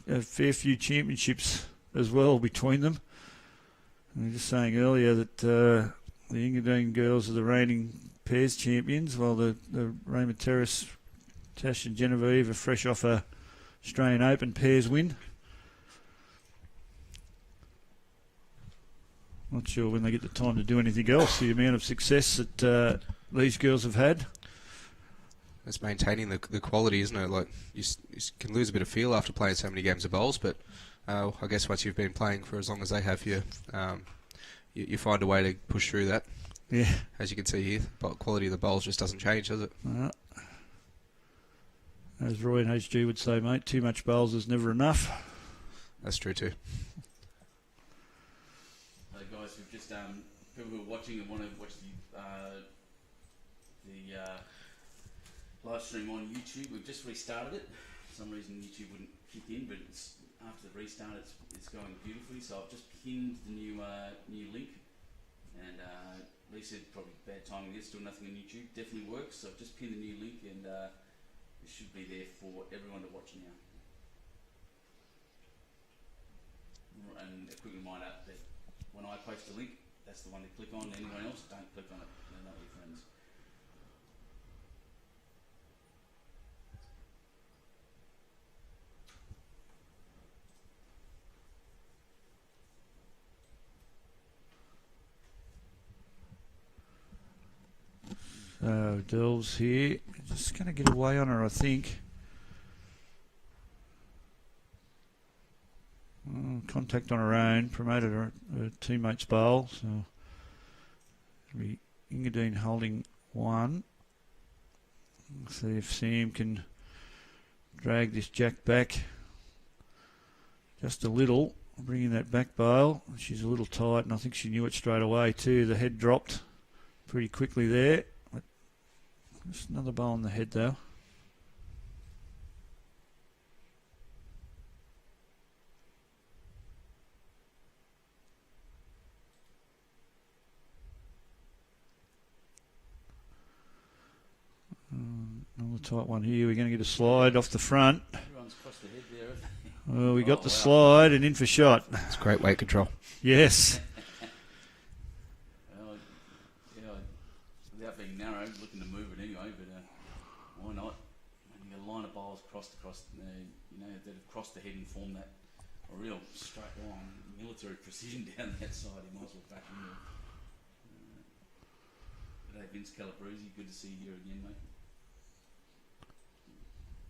a fair few championships as well between them. We were just saying earlier that the Engadine girls are the reigning pairs champions, while the Raymond Terrace, Natasha and Genevieve are fresh off a Australian Open pairs win. Not sure when they get the time to do anything else, the amount of success that these girls have had. It's maintaining the quality, isn't it? Like you can lose a bit of feel after playing so many games of bowls, but I guess once you've been playing for as long as they have, you find a way to push through that. Yeah. As you can see here, but quality of the bowls just doesn't change, does it? As Roy and HG would say, mate, too much bowls is never enough. That's true too. Guys, we've just people who are watching and want to watch the live stream on YouTube. We've just restarted it. For some reason YouTube wouldn't kick in, but after the restart, it's going beautifully. So I've just pinned the new link, and Lee said probably bad timing. There's still nothing on YouTube. Definitely works. So I've just pinned the new link, and it should be there for everyone to watch now. And a quick reminder that when I post a link, that's the one to click on. Anyone else, don't click on it. They're not your friends. So Delves here, just going to get away on her, I think. Contact on her own, promoted her teammate's bowl, so it'll be Engadine holding one. See if Sam can drag this jack back just a little, bringing that back bowl. She's a little tight, and I think she knew it straight away too. The head dropped pretty quickly there. Just another bowl on the head though. Another tight one here. We're going to get a slide off the front. Everyone's crossed the head there, haven't they? Well, we got the slide and in for shot. It's great weight control. Yes. Well, yeah, without being narrow, looking to move it anyway, but why not? When you get a line of bowls crossed across, that have crossed the head and formed that a real straight line, military precision down that side. You might as well back in there. G'day, Vince Calabrese. Good to see you here again, mate.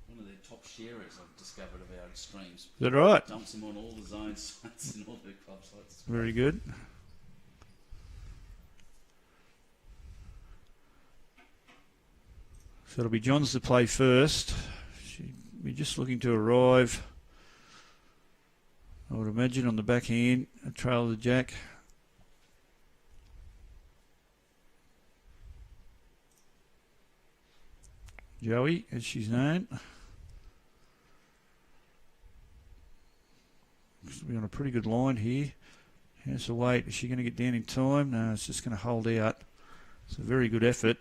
One of the top sharers I've discovered of our extremes. Is that right? Dumps them on all the zone sites and all the club sites. Very good. So it'll be Johns to play first. She'll be just looking to arrive, I would imagine, on the backhand, a trail of the jack. Joey, as she's known. Looks to be on a pretty good line here. How's the weight? Is she going to get down in time? No, it's just going to hold out. It's a very good effort.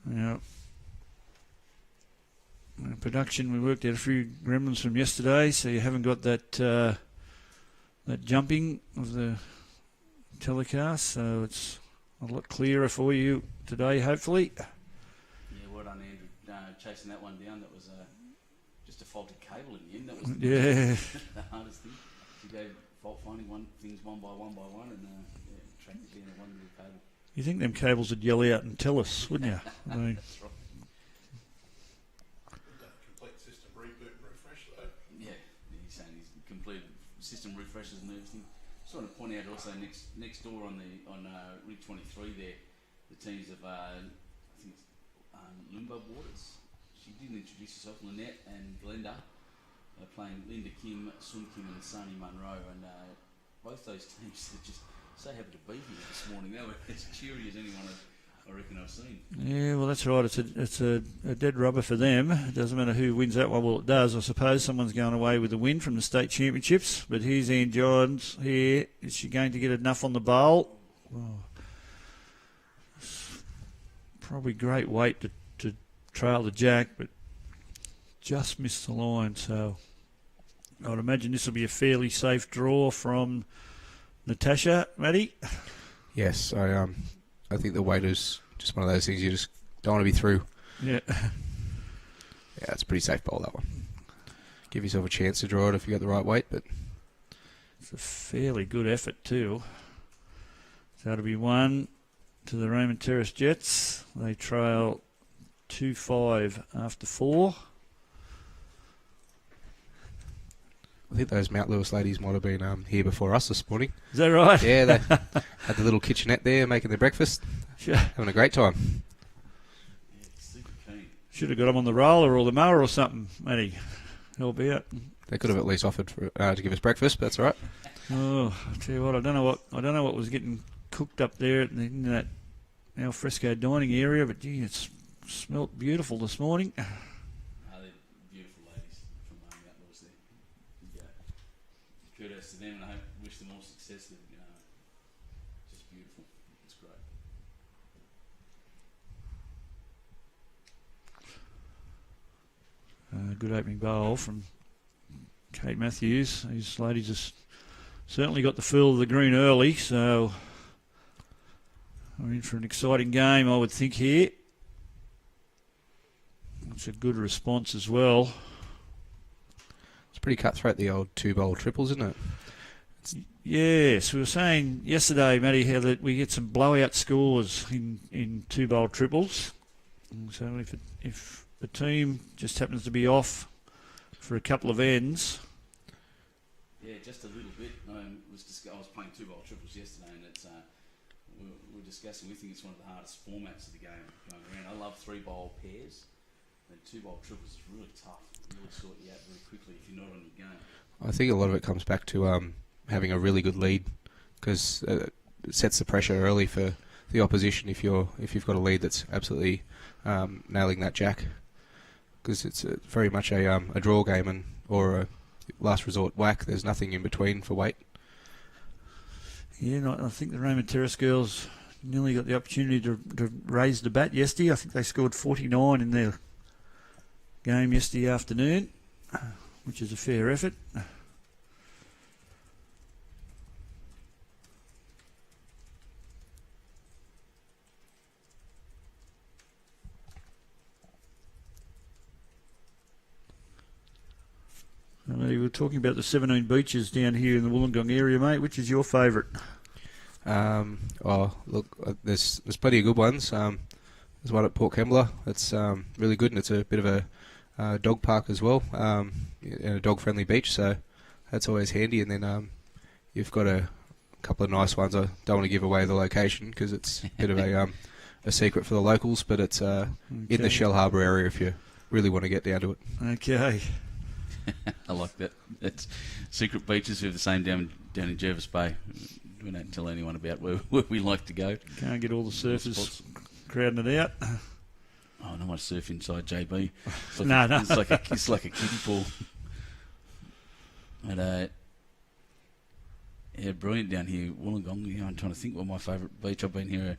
Now, production, we worked out a few gremlins from yesterday, so you haven't got that that jumping of the telecast, so it's a lot clearer for you today, hopefully. Yeah, well done, Andrew. Chasing that one down, that was just a faulty cable in the end. That was the hardest thing. She gave fault finding things one by one, and tracked it down to one little cable. You think them cables would yell out and tell us, wouldn't you? I mean, That's right. We've done a complete system reboot and refresh though. Yeah, he's saying he's completed system refreshes and everything. Just want to point out also next door on Rig 23 there, the teams of I think it's Limbo Waters. She didn't introduce herself, Lynette and Glenda. They're playing Linda Kim, Sun Kim and Sunny Munro, and both those teams are just so happy to be here this morning. They were as cheery as anyone I reckon I've seen. yeah, well, that's right. It's a dead rubber for them. It doesn't matter who wins that one. Well, it does. I suppose someone's going away with the win from the state championships. But here's Ann Johns here. Is she going to get enough on the bowl? Well, probably great weight to trail the jack, but just missed the line. So I'd imagine this will be a fairly safe draw from Natasha, Matty. Yes, I think the weight is just one of those things you just don't want to be through. Yeah. Yeah, it's a pretty safe bowl, that one. Give yourself a chance to draw it if you got the right weight, but It's a fairly good effort too. So it'll be 1 to the Raymond Terrace Jets. They trail 2-5 after 4. I think those Mount Lewis ladies might have been here before us this morning. Is that right? Yeah, they had the little kitchenette there making their breakfast. Sure. Having a great time. Yeah, super keen. Should have got them on the roller or the mower or something, Matty. Help out. They could have at least offered to give us breakfast, but that's all right. Oh, I tell you what, I don't know what was getting cooked up there in that al fresco dining area, but gee, it smelt beautiful this morning. They're beautiful ladies from Mount Lewis there. Yeah. Kudos to them, and I wish them all success. They're just beautiful. It's great. Good opening bowl from Kate Matthews. These ladies have certainly got the feel of the green early, so we're in for an exciting game, I would think, here. It's a good response as well. It's pretty cutthroat, the old 2-bowl triples, isn't it? Yes, we were saying yesterday, Matty, how that we get some blowout scores in 2-bowl triples. And so if the team just happens to be off for a couple of ends. Yeah, just a little bit. I was playing 2-bowl triples yesterday, and it's we were discussing. We think it's one of the hardest formats of the game going around. I love 3-bowl pairs, and 2-bowl triples is really tough. It really sort you out very quickly if you're not on your game. I think a lot of it comes back to having a really good lead, because it sets the pressure early for the opposition if you've got a lead that's absolutely nailing that jack, because it's very much a draw game or a last resort whack. There's nothing in between for weight. Yeah, no, I think the Raymond Terrace girls nearly got the opportunity to raise the bat yesterday. I think they scored 49 in their game yesterday afternoon, which is a fair effort. We were talking about the 17 beaches down here in the Wollongong area, mate. Which is your favourite? There's plenty of good ones. There's one at Port Kembla that's really good, and it's a bit of a dog park as well, and a dog-friendly beach, so that's always handy. And then you've got a couple of nice ones. I don't want to give away the location because it's a bit of a secret for the locals, but it's in the Shell Harbour area if you really want to get down to it. Okay. I like that. It's secret beaches. We have the same down in Jervis Bay. We don't tell anyone about where we like to go. Can't get all the surfers crowding it out. Oh, no, I surf inside JB. It's like No. It's like a kiddie pool. And yeah, brilliant down here, Wollongong. Yeah, I'm trying to think what my favourite beach. I've been here.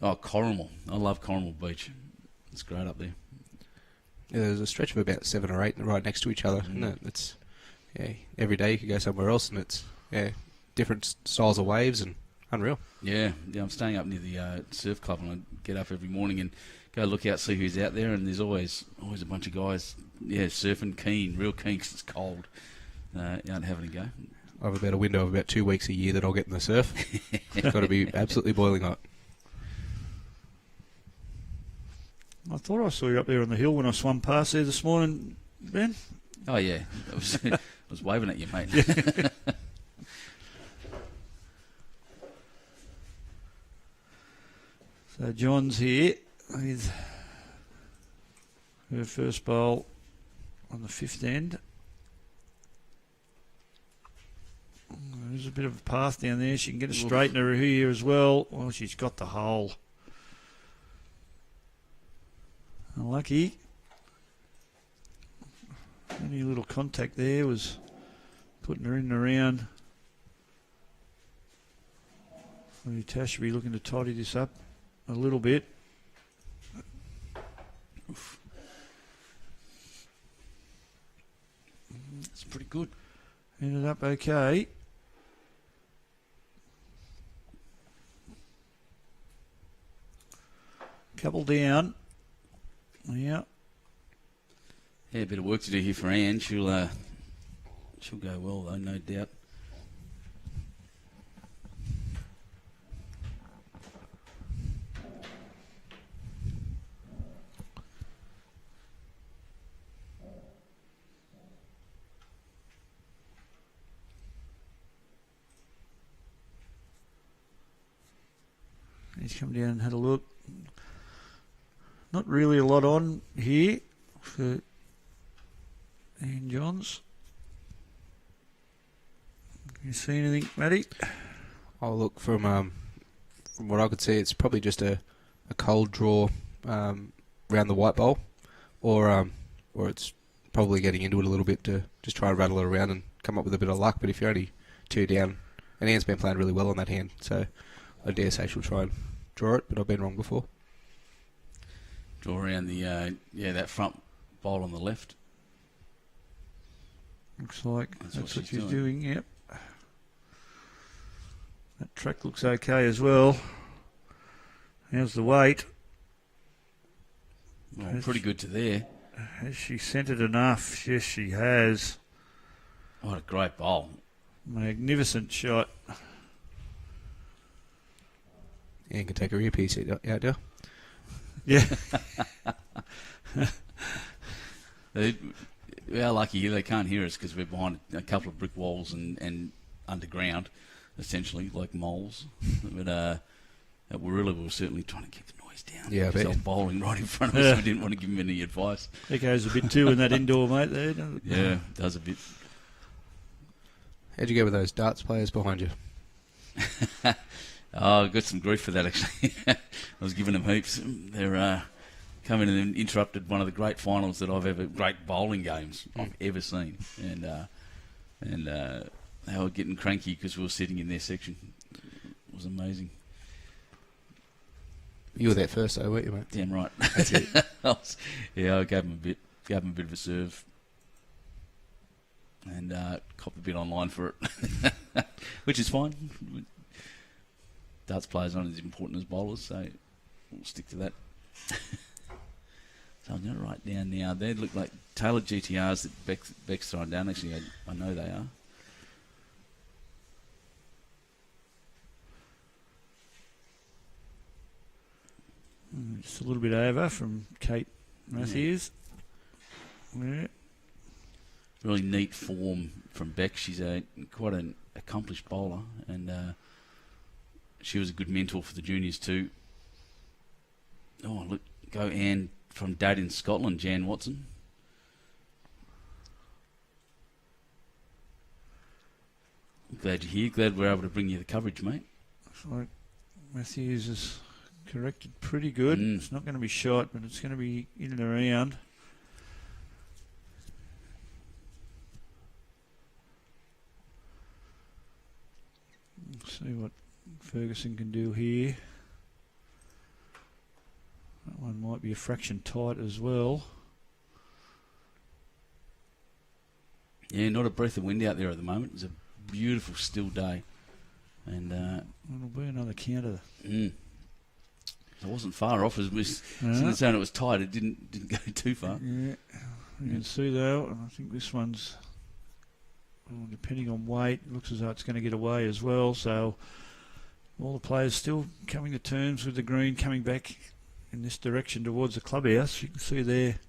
Corrimal. I love Corrimal Beach. It's great up there. Yeah, there's a stretch of about 7 or 8 right next to each other. Isn't it? It's every day you could go somewhere else, and it's different styles of waves and unreal. Yeah, I'm staying up near the surf club, and I get up every morning and go look out, see who's out there, and there's always a bunch of guys, surfing real keen 'cause it's cold, out having a go. I have about a window of about 2 weeks a year that I'll get in the surf. It's got to be absolutely boiling hot. I thought I saw you up there on the hill when I swum past there this morning, Ben. Oh yeah, I was waving at you, mate. So John's here with her first bowl on the 5th end. There's a bit of a path down there. She can get a straightener here as well. Well, she's got the hole. Unlucky. Any little contact there was putting her in and around. Natasha will be looking to tidy this up a little bit. It's pretty good. Ended up okay. Couple down. Yeah. Yeah, a bit of work to do here for Anne. She'll go well though, no doubt. He's come down and had a look. Not really a lot on here for Ian Johns. Can you see anything, Matty? Oh, look, from what I could see, it's probably just a cold draw round the white bowl, or it's probably getting into it a little bit to just try and rattle it around and come up with a bit of luck. But if you're only 2 down, and Ian's been playing really well on that hand, so I dare say she'll try and draw it, but I've been wrong before. Draw around the that front bowl on the left. Looks like that's what she's she's doing. Yep. That track looks okay as well. How's the weight? Well, pretty good to there. Has she centred enough? Yes, she has. What a great bowl. Magnificent shot. Ian can take her earpiece out there. Yeah. We are lucky here. They can't hear us because we're behind a couple of brick walls and underground, essentially, like moles. But at Warilla, we were certainly trying to keep the noise down. Yeah, I bet. Because bowling right in front of us. We didn't want to give him any advice. Echoes a bit too in that indoor, mate, there, doesn't it? Yeah, it does a bit. How'd you go with those darts players behind you? Oh, I got some grief for that, actually. I was giving them heaps. They're come in and interrupted one of the great finals that great bowling games I've ever seen. And they were getting cranky because we were sitting in their section. It was amazing. You were there first, though, weren't you, mate? Damn right. That's it. I gave them a bit of a serve. And copped a bit online for it, which is fine. Darts players aren't as important as bowlers, so we'll stick to that. So I'm going to write down now. They look like tailored GTRs that Beck's thrown down. Actually, I know they are. Just a little bit over from Kate Matthews. Yeah. Really neat form from Beck. She's quite an accomplished bowler, and she was a good mentor for the juniors too. Oh, look, go Anne from Dad in Scotland, Jan Watson. Glad you're here. Glad we're able to bring you the coverage, mate. Looks like Matthews is corrected pretty good. It's not going to be short, but it's going to be in and around. See what Ferguson can do here. That one might be a fraction tight as well. Yeah, not a breath of wind out there at the moment. It's a beautiful still day. And it'll be another counter. It wasn't far off as we saying it was tight. It didn't go too far. Yeah, you can see though. I think this one's, depending on weight, looks as though it's going to get away as well. So all the players still coming to terms with the green, coming back in this direction towards the clubhouse. You can see there,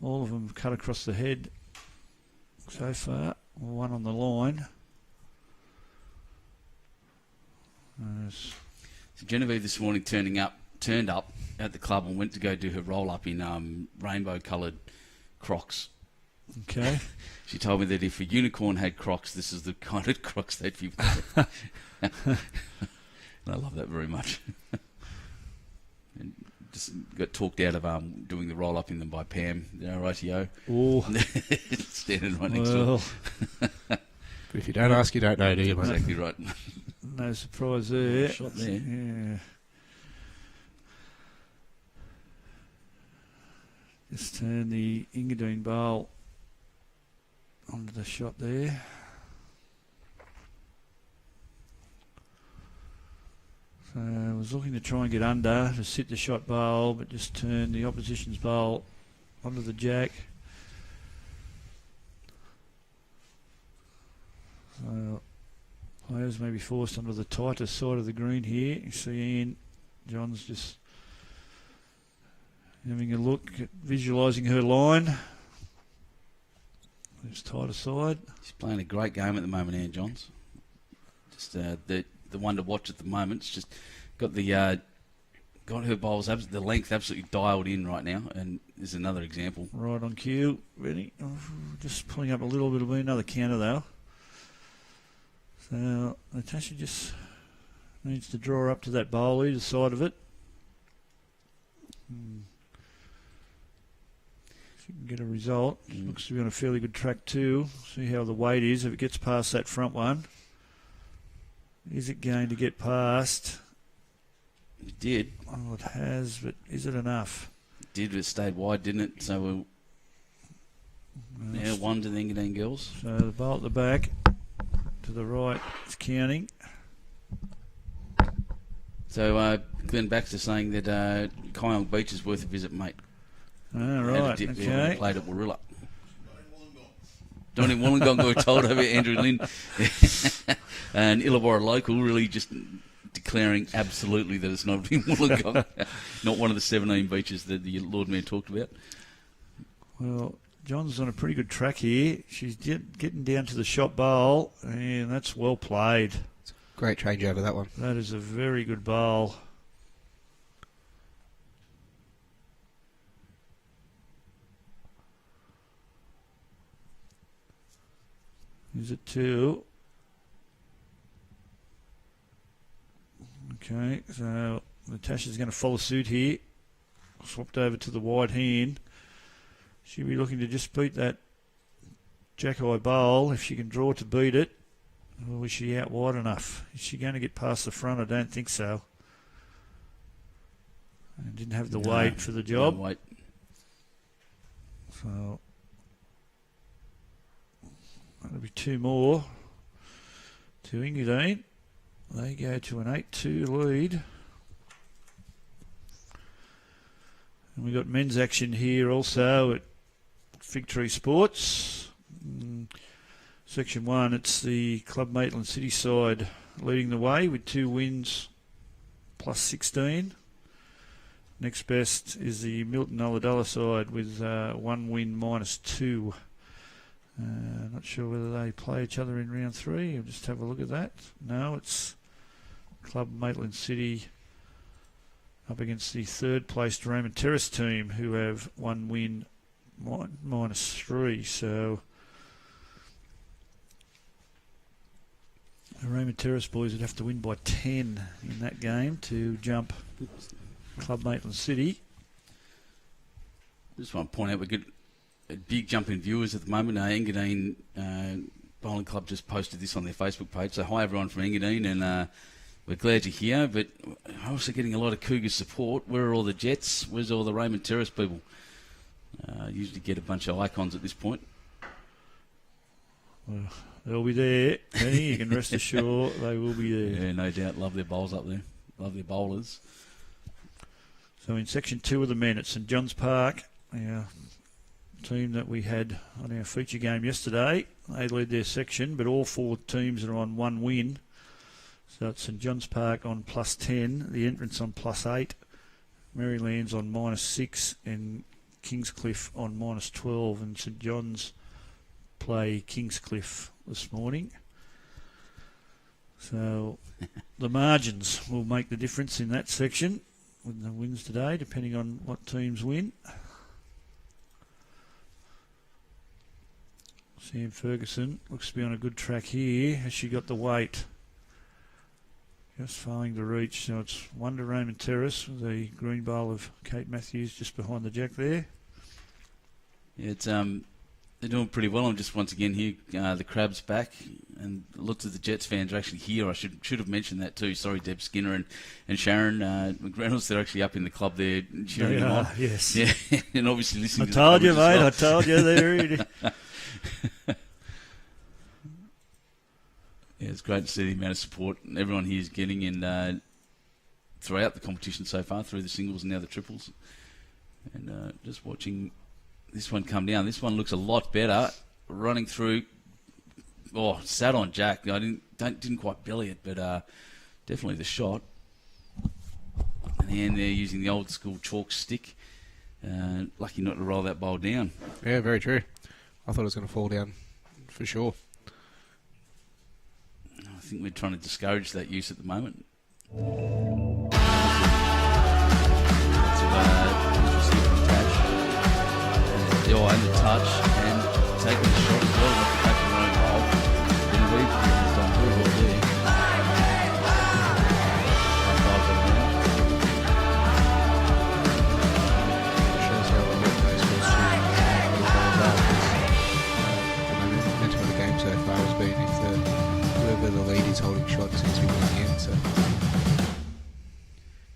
all of them cut across the head so far. One on the line. So Genevieve this morning turned up at the club and went to go do her roll up in rainbow coloured Crocs. Okay. She told me that if a unicorn had Crocs, this is the kind of Crocs they'd be wearing. And I love that very much. And just got talked out of doing the roll up in them by Pam, rightio. Oh. Standing right next to her. But if you don't ask, you don't know, do you, mate? Exactly right. No surprise there. Shot there. Yeah. Just turn the Engadine bowl Under the shot there. So I was looking to try and get under to sit the shot bowl, but just turned the opposition's bowl onto the jack. So players may be forced onto the tighter side of the green here. You see Ian John's just having a look at visualising her line. This tighter side. She's playing a great game at the moment, Ian Johns. Just the one to watch at the moment. It's just got the got her bowls, the length absolutely dialed in right now, and there's another example. Right on cue, ready. Just pulling up a little bit of another counter though. So Natasha just needs to draw up to that bowl either side of it. She can get a result. Looks to be on a fairly good track too. See how the weight is if it gets past that front one. Is it going to get past? It did. Oh, it has, but is it enough? It did, but it stayed wide, didn't it? So we'll now one to the Engadine girls. So the bowl at the back, to the right, is counting. So Glenn Baxter saying that Kyong Beach is worth a visit, mate. Oh, right, Had a dip there when okay. we played at Warilla. Donnie Wollongong, we told over Andrew Lynn. And Illawarra local really just declaring absolutely that it's not in Wollongong. Not one of the 17 beaches that the Lord Mayor talked about. Well, John's on a pretty good track here. She's getting down to the shot bowl, and that's well played. Great changeover, that one. That is a very good bowl. Is it two? Okay, so Natasha's going to follow suit here. Swapped over to the wide hand. She'll be looking to just beat that jack-eye bowl if she can draw to beat it. Or is she out wide enough? Is she going to get past the front? I don't think so. And didn't have the weight for the job. No weight. So that'll be two more to Engadine. They go to an 8-2 lead. And we've got men's action here also at Fig Tree Sports. Section 1, it's the Club Maitland City side leading the way with 2 wins plus 16. Next best is the Milton Ulladulla side with 1 win minus 2. Not sure whether they play each other in round 3. I'll just have a look at that. No, it's Club Maitland City up against the third placed Raymond Terrace team who have 1 win minus 3. So the Raymond Terrace boys would have to win by 10 in that game to jump Club Maitland City. Just want to point out we get a big jump in viewers at the moment. Engadine Bowling Club just posted this on their Facebook page. So hi everyone from Engadine, and we're glad you're here, but also getting a lot of Cougar support. Where are all the Jets? Where's all the Raymond Terrace people? Usually get a bunch of icons at this point. Well, they'll be there, Penny. You can rest assured they will be there. Yeah, no doubt. Love their bowls up there. Love their bowlers. So in section 2 of the men at St John's Park, our team that we had on our feature game yesterday, they led their section, but all 4 teams are on 1 win. So it's St John's Park on plus 10, the entrance on plus 8, Maryland's on minus 6, and Kingscliff on minus 12. And St John's play Kingscliff this morning. So the margins will make the difference in that section with the wins today, depending on what teams win. Sam Ferguson looks to be on a good track here. Has she got the weight? Just failing to reach. So it's 1 to Raymond Terrace with the green bowl of Kate Matthews just behind the jack there. Yeah, it's they're doing pretty well. I'm just once again here. The Crab's back, and lots of the Jets fans are actually here. I should have mentioned that too. Sorry, Deb Skinner and Sharon McReynolds. They're actually up in the club there cheering them on. Yes. Yeah, and obviously listening. I told you, mate. I told you. There it is. It's great to see the amount of support everyone here is getting in throughout the competition so far, through the singles and now the triples. And just watching this one come down. This one looks a lot better. Running through. Oh, sat on Jack. I didn't quite belly it, but definitely the shot. And then they're using the old school chalk stick. Lucky not to roll that bowl down. Yeah, very true. I thought it was going to fall down for sure. I think we're trying to discourage that use at the moment. And the touch and taking the shot as well off the back of their own hole. Genevieve has done very well there. Shows how they get those first two. The momentum of the game so far has been if whoever the lead is holding shot seems to be winning in. So.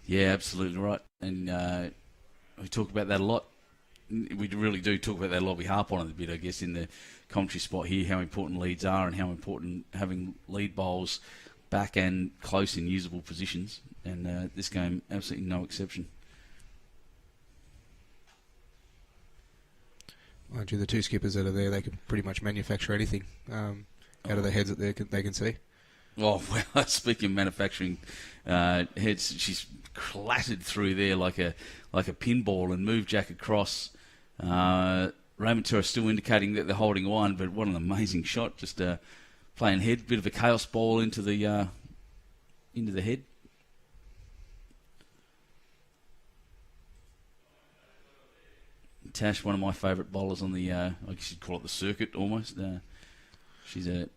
Yeah, absolutely right. And we talk about that a lot. We really do talk about that a lot. We harp on it a bit, I guess, in the commentary spot here, how important leads are and how important having lead bowls back and close in usable positions. And this game, absolutely no exception. Mind you, the two skippers that are there, they can pretty much manufacture anything out of the heads that they can see. Oh, well, speaking of manufacturing heads, she's clattered through there like a pinball and moved Jack across. Raymond Terrace still indicating that they're holding one, but what an amazing shot! Just playing head, bit of a chaos ball into the head. Tash, one of my favourite bowlers on the, I guess you'd call it the circuit almost. She's a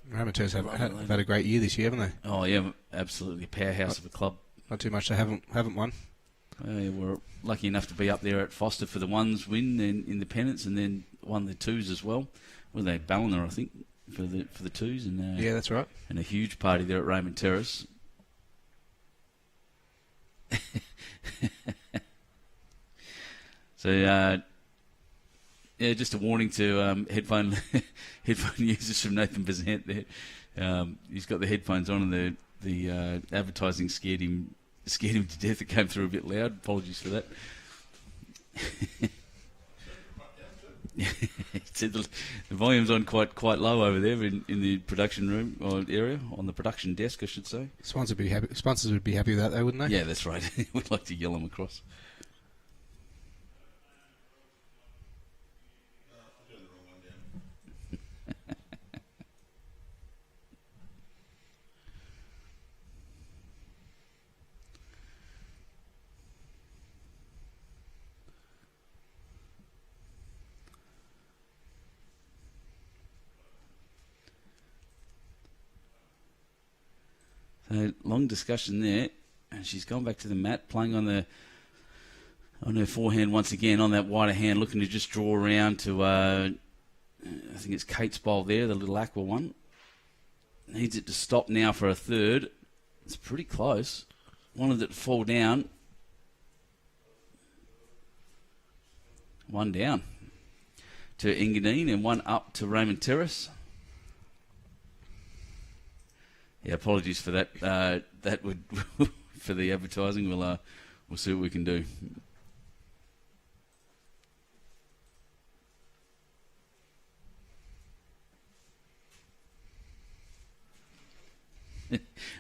Raymond Terrace have had a great year this year, haven't they? Oh yeah, absolutely a powerhouse of a club. Not too much they haven't won. We're lucky enough to be up there at Foster for the ones win in the pennants, and then won the twos as well. Well, they Ballina, I think, for the twos, and yeah, that's right. And a huge party there at Raymond Terrace. So yeah, just a warning to headphone users from Nathan Bazant there. He's got the headphones on, and the advertising scared him to death. It came through a bit loud. Apologies for that. He said the volume's on quite low over there in the production room or area, on the production desk, I should say. Sponsors would be happy with that, though, wouldn't they? Yeah, that's right. We'd like to yell them across. So long discussion there, and she's gone back to the mat, playing on her forehand once again, on that wider hand, looking to just draw around to, I think it's Kate's bowl there, the little aqua one. Needs it to stop now for a third. It's pretty close. Wanted it to fall down. One down to Engadine and one up to Raymond Terrace. Yeah, apologies for that. That would for the advertising. We'll see what we can do.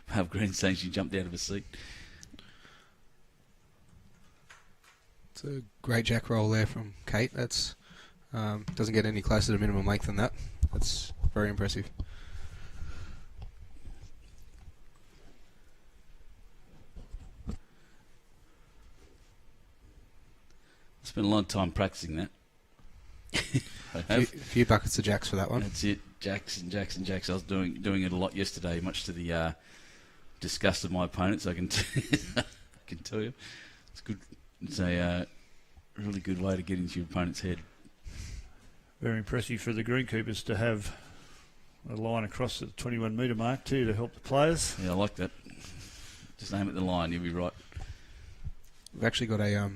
Marv Green saying she jumped out of her seat. It's a great jack roll there from Kate. That's doesn't get any closer to minimum length than that. That's very impressive. I spent a lot of time practicing that. A few buckets of jacks for that one. That's it. Jacks and jacks and jacks. I was doing it a lot yesterday, much to the disgust of my opponents. I can tell you, it's good. It's a really good way to get into your opponent's head. Very impressive for the greenkeepers to have a line across the 21 metre mark too to help the players. Yeah, I like that. Just aim at the line, you'll be right. We've actually got a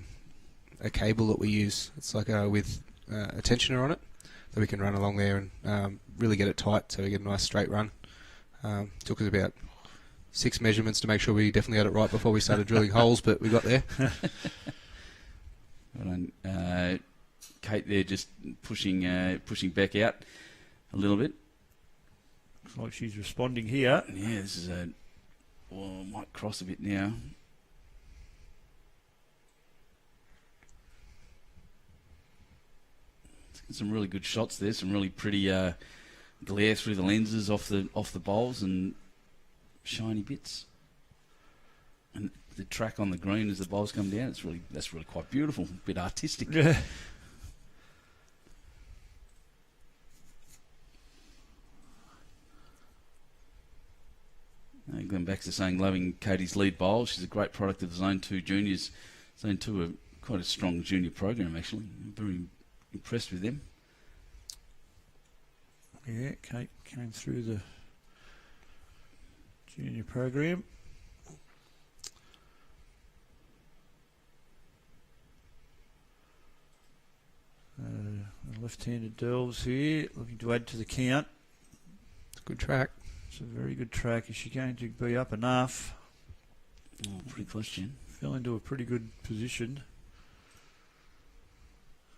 cable that we use. It's like with a tensioner on it. that we can run along there and really get it tight so we get a nice straight run. Took us about 6 measurements to make sure we definitely had it right before we started drilling holes, but we got there. Kate there just pushing back out a little bit. Looks like she's responding here. Yeah, this is might cross a bit now. Some really good shots there. Some really pretty glare through the lenses off the bowls and shiny bits. And the track on the green as the bowls come down, that's really quite beautiful. A bit artistic. Yeah. Going back to saying loving Katie's lead bowl. She's a great product of the Zone 2 juniors. Zone 2 are quite a strong junior program, actually. I'm very impressed with them. Yeah, Kate came through the junior program. Left-handed delves here, looking to add to the count. It's a good track. It's a very good track. Is she going to be up enough? Oh, pretty close, Jen. Fell into a pretty good position.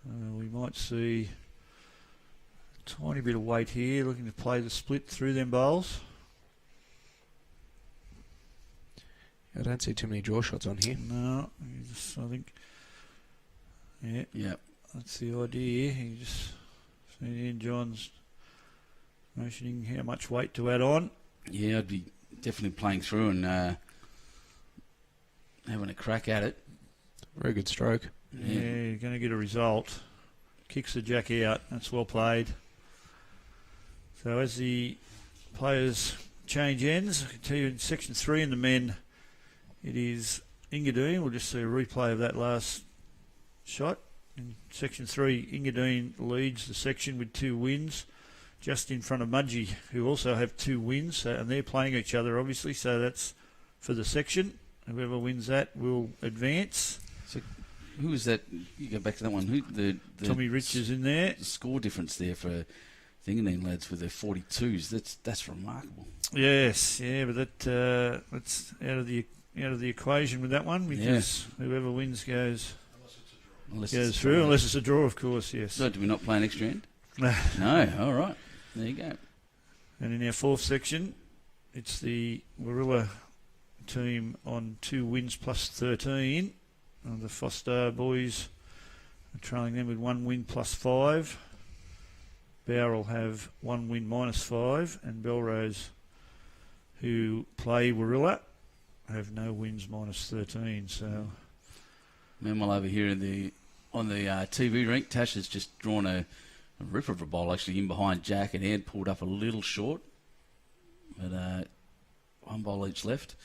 We might see a tiny bit of weight here, looking to play the split through them bowls. I don't see too many draw shots on here. No, I think, yeah, that's the idea. You just see Ian John's motioning how much weight to add on. Yeah, I'd be definitely playing through and having a crack at it. Very good stroke. Yeah, you're going to get a result. Kicks the jack out. That's well played. So as the players change ends, I can tell you in section 3 in the men, it is Engadine. We'll just see a replay of that last shot. In section 3, Engadine leads the section with 2 wins, just in front of Mudgee, who also have 2 wins, and they're playing each other, obviously, so that's for the section. Whoever wins that will advance. So who is that? You go back to that one. Who the Tommy Rich is in there. The score difference there for the Engadine lads with their 42s. That's remarkable. Yes, yeah, but that's out of the equation with that one, because whoever wins goes through, unless it's a draw, of course. Yes. So do we not play an extra end? No. All right. There you go. And in our 4th section, it's the Warilla team on 2 wins plus 13. The Foster boys are trailing them with 1 win plus 5. Bowral have 1 win minus 5, and Belrose, who play Warilla, have no wins minus 13. So, meanwhile, over here on the TV rink, Tasha's just drawn a ripper of a bowl actually in behind Jack, and Ed pulled up a little short, but 1 bowl each left.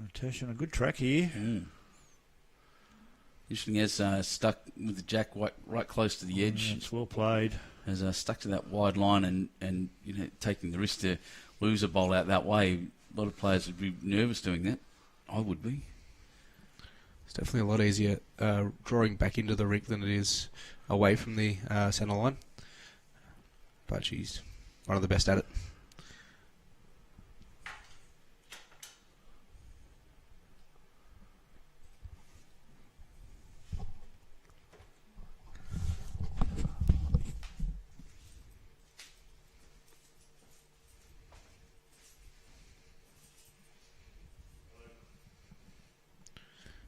Natasha on a good track here. Interesting, has stuck with the Jack right close to the edge. It's well played. Has stuck to that wide line and taking the risk to lose a bowl out that way. A lot of players would be nervous doing that. I would be. It's definitely a lot easier drawing back into the rink than it is away from the centre line. But she's one of the best at it.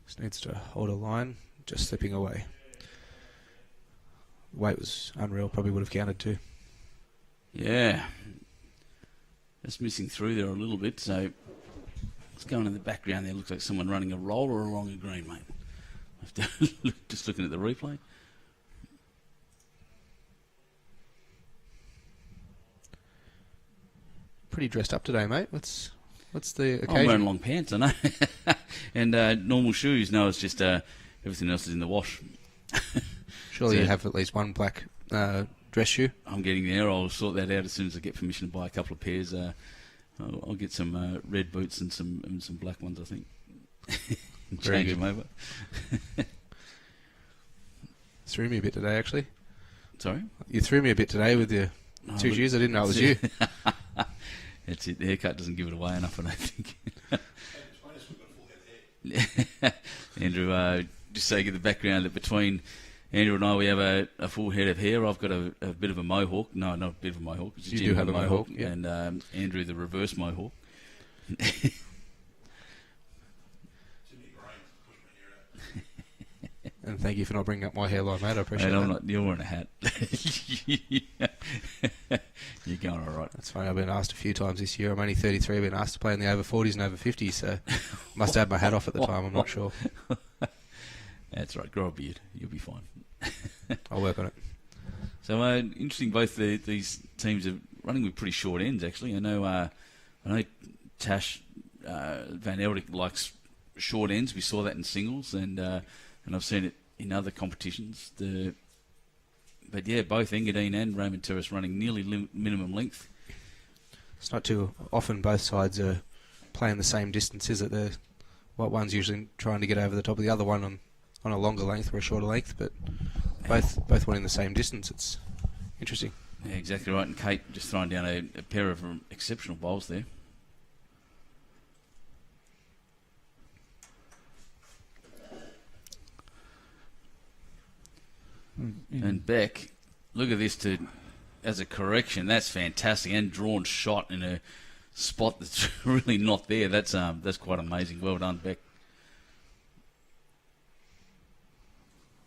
Just needs to hold a line, just slipping away. The weight was unreal, probably would have counted too. Yeah. Just missing through there a little bit, so what's going in the background there? Looks like someone running a roller along a green, mate. I have to just looking at the replay. Pretty dressed up today, mate. What's the occasion? I'm wearing long pants, I know. And normal shoes. No, it's just everything else is in the wash. Surely So- you have at least one black dress shoe. I'm getting there. I'll sort that out as soon as I get permission to buy a couple of pairs. I'll get some red boots and some black ones, I think. Very change good. them over. Threw me a bit today, actually. Sorry? You threw me a bit today with your two years. I didn't know it was you. That's it. The haircut doesn't give it away enough, I don't think. Hey, it's bonus we've got a full head of hair. Andrew, just so you get the background that between Andrew and I, we have a full head of hair. I've got a bit of a mohawk. No, not a bit of a mohawk. It's a You do genuine have a mohawk, yeah. And Andrew, the reverse mohawk. Too many brains to push my hair out. And thank you for not bringing up my hairline, mate. I appreciate And that. I'm not, you're wearing a hat. You're going all right. That's funny. I've been asked a few times this year. I'm only 33. I've been asked to play in the over 40s and over 50s, so must have had my hat off at the time. I'm not sure. That's right. Grow a beard. You'll be fine. I'll work on it. So interesting. Both these teams are running with pretty short ends. Actually, I know Tash Van Eldik likes short ends. We saw that in singles, and I've seen it in other competitions. But yeah, both Engadine and Raymond Terrace running nearly minimum length. It's not too often both sides are playing the same distance, is it? One's usually trying to get over the top of the other one on a longer length or a shorter length, but both wanting the same distance. It's interesting. Yeah, exactly right. And Kate just throwing down a pair of exceptional bowls there. And Beck, look at this as a correction. That's fantastic, and drawn shot in a spot that's really not there. That's quite amazing. Well done, Beck.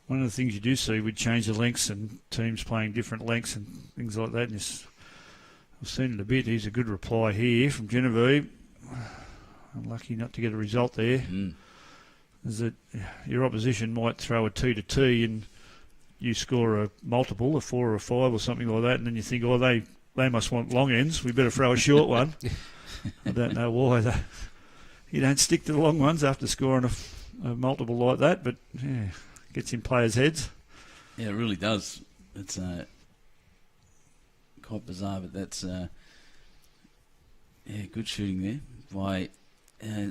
One of the things you do see with change of lengths and teams playing different lengths and things like that, and I've seen it a bit. Here's a good reply here from Genevieve. Unlucky not to get a result there. Is that your opposition might throw a 2-2 and you score a multiple, a 4 or a 5 or something like that, and then you think, oh, they must want long ends. We better throw a short one. I don't know why. You don't stick to the long ones after scoring a multiple like that, but yeah, gets in players' heads. Yeah, it really does. It's quite bizarre, but that's good shooting there by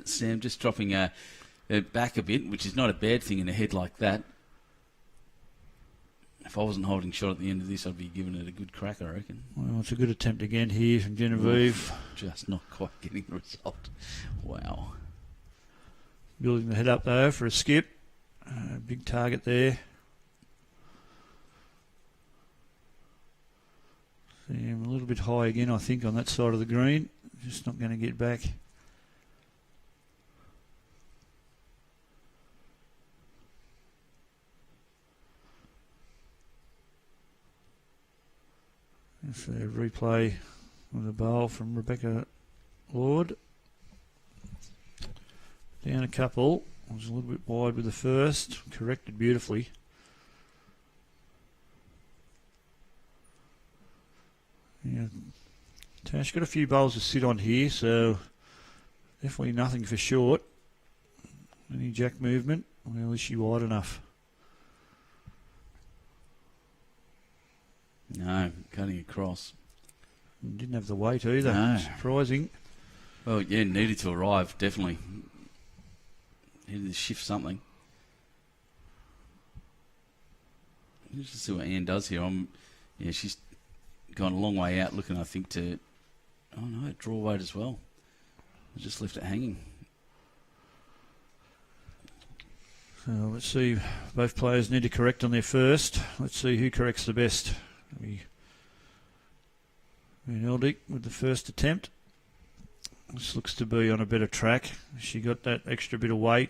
Sam. Just dropping back a bit, which is not a bad thing in a head like that. If I wasn't holding shot at the end of this, I'd be giving it a good crack, I reckon. Well, it's a good attempt again here from Genevieve. Just not quite getting the result. Wow. Building the head up though for a skip. Big target there. See him a little bit high again, I think, on that side of the green. Just not going to get back. It's a replay of the bowl from Rebekah Lord. Down a couple. Was a little bit wide with the first. Corrected beautifully. Yeah. Tash got a few bowls to sit on here, so definitely nothing for short. Any jack movement? Well, is she wide enough? No, cutting across. Didn't have the weight either. No. Surprising. Well, yeah, needed to arrive, definitely. Needed to shift something. Let's just see what Anne does here. She's gone a long way out looking, I think, to... Oh, no, draw weight as well. I just left it hanging. So let's see. Both players need to correct on their first. Let's see who corrects the best. Eldik with the first attempt. This looks to be on a better track. She got that extra bit of weight.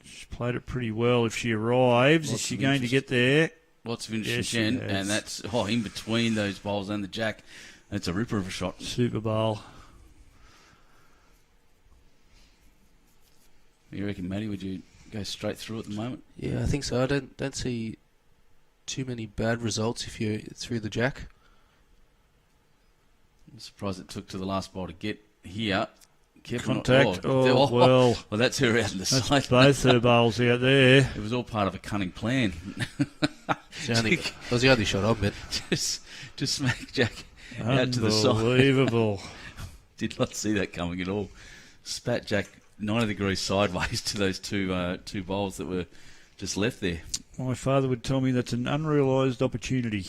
She played it pretty well. If she arrives, is she going to get there? Lots of interest, Yes, Jen, she has. and that's in between those bowls and the jack. That's a ripper of a shot. Super Bowl. You reckon, Matty? Would you go straight through at the moment? Yeah, I think so. I don't see too many bad results if you're through the jack. I'm surprised it took to the last bowl to get here. Contact. Well, that's her out in the that's side. both her bowls out there. It was all part of a cunning plan. That was the only shot on, but just smack Jack out to the side. Unbelievable. Did not see that coming at all. Spat Jack 90 degrees sideways to those two bowls that were just left there. My father would tell me that's an unrealised opportunity.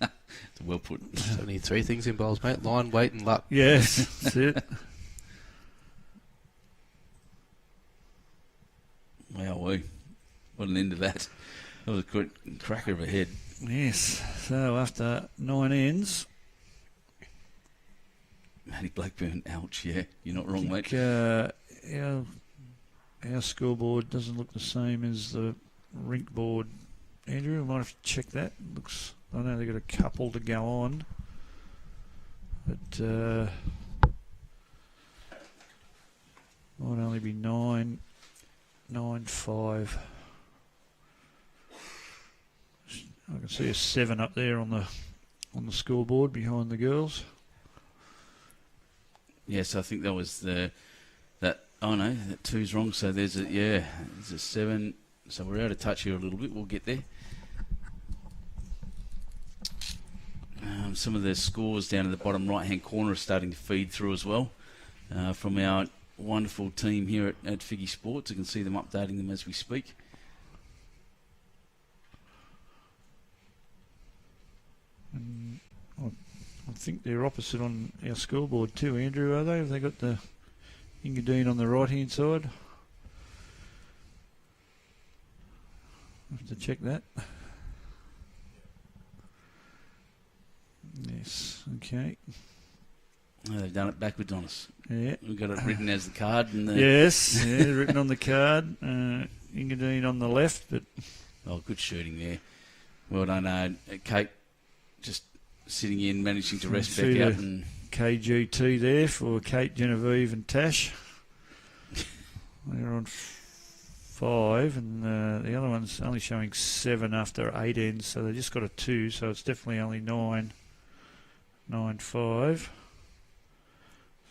It's well put. There's only three things in bowls, mate: line, weight, and luck. Yes, that's it. Wow, what an end to that. That was a good cracker of a head. Yes. So after 9 ends, Matty Blackburn, ouch, yeah. You're not wrong, mate. Our scoreboard doesn't look the same as the rink board. Andrew, I might have to check that. Looks, I know they've got a couple to go on, but might only be 9-5. I can see a 7 up there on the scoreboard behind the girls. Yes, I think that was that 2's wrong. So there's a 7. So we're out of touch here a little bit. We'll get there. Some of the scores down in the bottom right-hand corner are starting to feed through as well from our wonderful team here at Figgy Sports. You can see them updating them as we speak. I think they're opposite on our scoreboard too, Andrew, are they? Have they got the Engadine on the right-hand side? I have to check that. Yes, okay. Oh, they've done it backwards on us. Yeah. We've got it written as the card. And yes, yeah, written on the card. Engadine on the left, but... Oh, good shooting there. Well done, Kate. Just sitting in, managing to rest back out. And KGT there for Kate, Genevieve and Tash. They're on 5, and the other one's only showing 7 after 8 ends, so they just got a 2, so it's definitely only 9-5.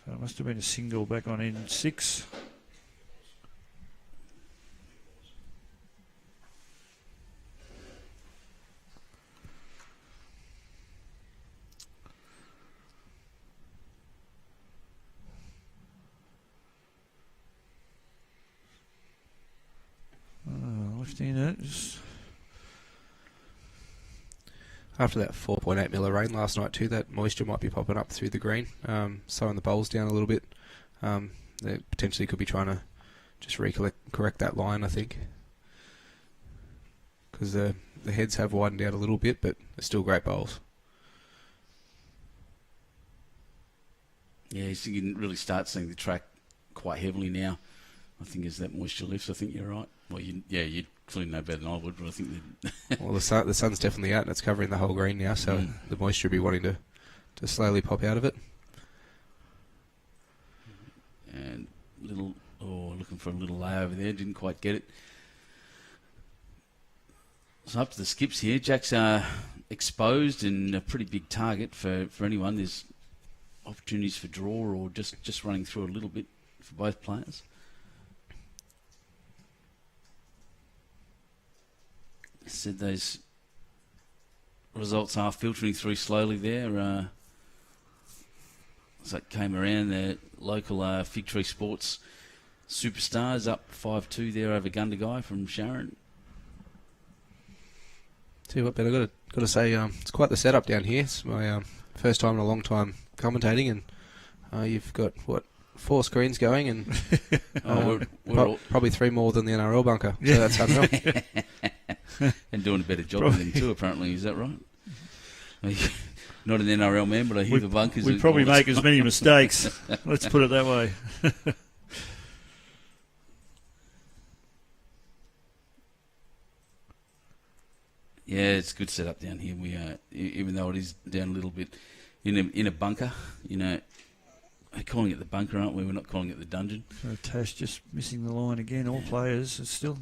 So it must have been a single back on end 6. Left-hander. After that 4.8 mil of rain last night too, that moisture might be popping up through the green, slowing the bowls down a little bit. They potentially could be trying to just correct that line, I think, because the heads have widened out a little bit, but they're still great bowls. yeah, you can really start seeing the track quite heavily now. I think as that moisture lifts, I think you're right. Well, you'd clearly know better than I would, but I think that... Well, the sun's definitely out and it's covering the whole green now, so the moisture will be wanting to slowly pop out of it. And looking for a little lay over there, didn't quite get it. So up to the skips here. Jack's exposed and a pretty big target for anyone. There's opportunities for draw or just running through a little bit for both players. Said those results are filtering through slowly there. As that came around, the local Fig Tree Sports Superstars up 5-2 there over Gundagai from Sharon. Tell you what, Ben, I've got to say, it's quite the setup down here. It's my first time in a long time commentating, and you've got, 4 screens going, and probably 3 more than the NRL bunker. So that's unreal. And doing a better job than them too, apparently. Is that right? Not an NRL man, but I hear the bunkers... We probably make as many mistakes. Let's put it that way. Yeah, it's a good setup down here. We even though it is down a little bit in a bunker, we're calling it the bunker, aren't we? We're not calling it the dungeon. So Tash just missing the line again. All players are still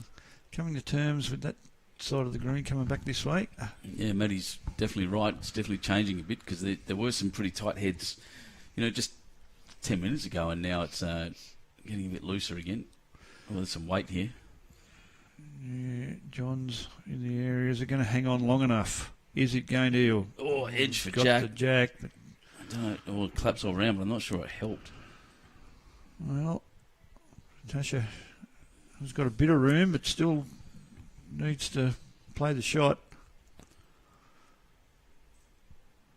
coming to terms with that side of the green coming back this way. Yeah, Matty's definitely right. It's definitely changing a bit because there were some pretty tight heads, just 10 minutes ago, and now it's getting a bit looser again. Well, there's some weight here. Yeah, John's in the area. Is it going to hang on long enough? Is it going to? Oh, edge for got Jack. The Jack. But I don't know. Well, it claps all around, but I'm not sure it helped. Well, Natasha has got a bit of room, but still needs to play the shot.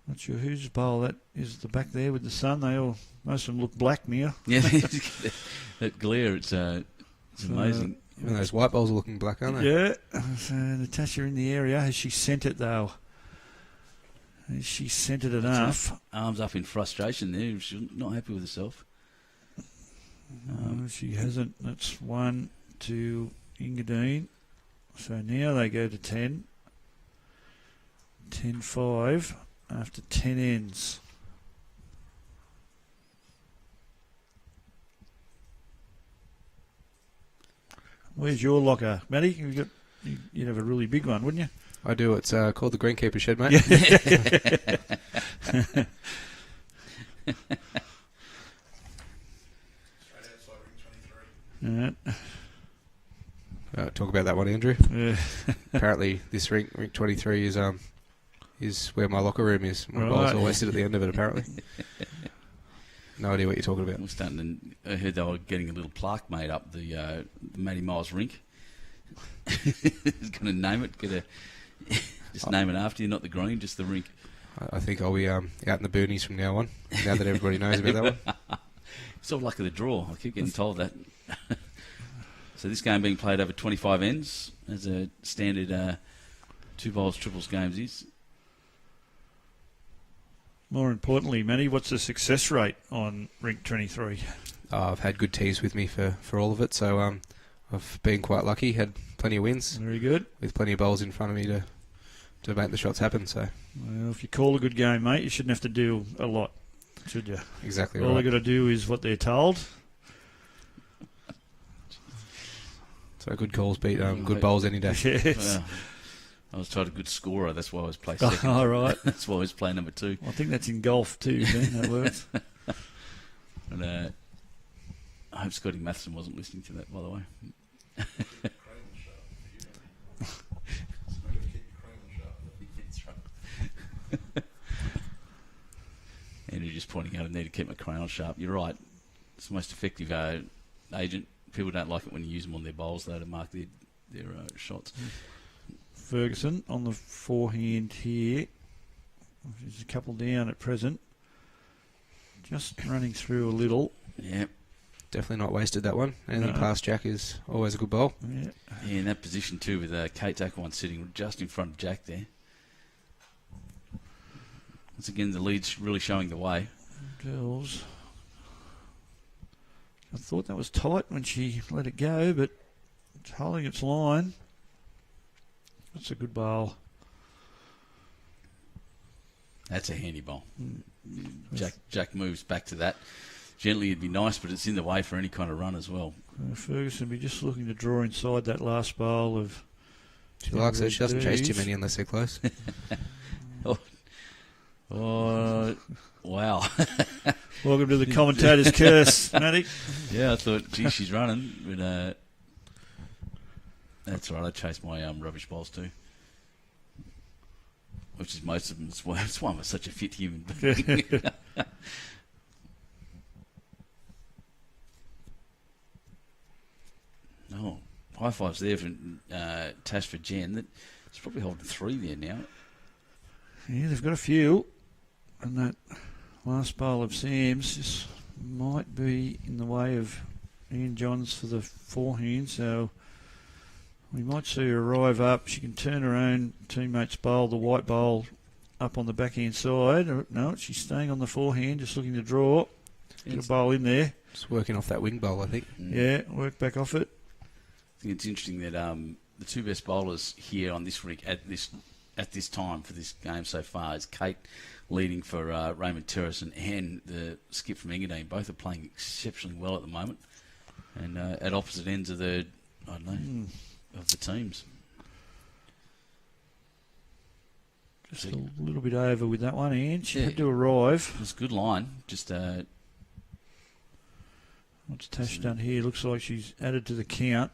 Not sure whose bowl that is at the back there with the sun. Most of them look black near. Yeah, that glare, it's amazing. Even those white bowls are looking black, aren't they? Yeah. So Natasha in the area. Has she sent it though? Has she sent it enough? Arms up in frustration there. She's not happy with herself. No, she hasn't. That's 1 to Engadine. So now they go to 10. 10-5 after 10 ends. Where's your locker, Matty? You'd have a really big one, wouldn't you? I do. It's called the Greenkeeper Shed, mate. Straight outside ring 23. Alright. Talk about that one, Andrew. Yeah. Apparently, this ring 23 is where my locker room is. My bowls always sit at the end of it, apparently. No idea what you're talking about. We're starting to, I heard they were getting a little plaque made up, the Matty Miles rink. He's going to name it. Just name it after you, not the green, just the rink. I think I'll be out in the boonies from now on, now that everybody knows about that one. It's all luck of the draw. I keep getting told that. So this game being played over 25 ends, as a standard 2 bowls, triples games is. More importantly, Matty, what's the success rate on rink 23? I've had good tees with me for all of it, so I've been quite lucky. Had plenty of wins. Very good. With plenty of bowls in front of me to make the shots happen. So Well, if you call a good game, mate, you shouldn't have to do a lot, should you? exactly All right. they've got to do is what they're told. So good calls beat good bowls any day. Yes. Well, I was told a good scorer. That's why I was playing second. All right. That's why I was playing number 2. I think that's in golf too, Ben. That works. And I hope Scotty Matheson wasn't listening to that, by the way. Cradle sharp. It's not going to keep your cradle sharp. And you're just pointing out I need to keep my crayon sharp. You're right. It's the most effective agent. People don't like it when you use them on their bowls, though, to mark their shots. Ferguson on the forehand here. There's a couple down at present. Just running through a little. Yeah. Definitely not wasted that one. Anything No. past Jack is always a good bowl. Yeah. Yeah, in that position too, with Kate Tacklewan sitting just in front of Jack there. Once again, the lead's really showing the way. Girls. I thought that was tight when she let it go, but it's holding its line. That's a good bowl. That's a handy bowl. Jack moves back to that. Gently, it'd be nice, but it's in the way for any kind of run as well. Ferguson be just looking to draw inside that last bowl of. She likes it. She doesn't chase too Genevieve. many unless they're close. Oh, wow. Welcome to the commentator's curse, Matty. Yeah, I thought, gee, she's running, but that's all right. I chase my rubbish bowls too, which is most of them. That's why I'm such a fit human being. Oh, high fives there for Tash for Jen. It's probably holding 3 there now. Yeah, they've got a few. And that last bowl of Sam's just might be in the way of Ian Johns for the forehand, so we might see her arrive up. She can turn her own teammate's bowl, the white bowl, up on the backhand side. No, she's staying on the forehand, just looking to draw. Get a bowl in there. Just working off that wing bowl, I think. Yeah, work back off it. I think it's interesting that the 2 best bowlers here on this rig at this time for this game so far is Kate leading for Raymond, Terrace and the skip from Engadine. Both are playing exceptionally well at the moment, and at opposite ends of the of the teams. Just a little bit over with that one, and she Yeah. had to arrive. It's a good line. Just What's Tash done here? Looks like she's added to the count.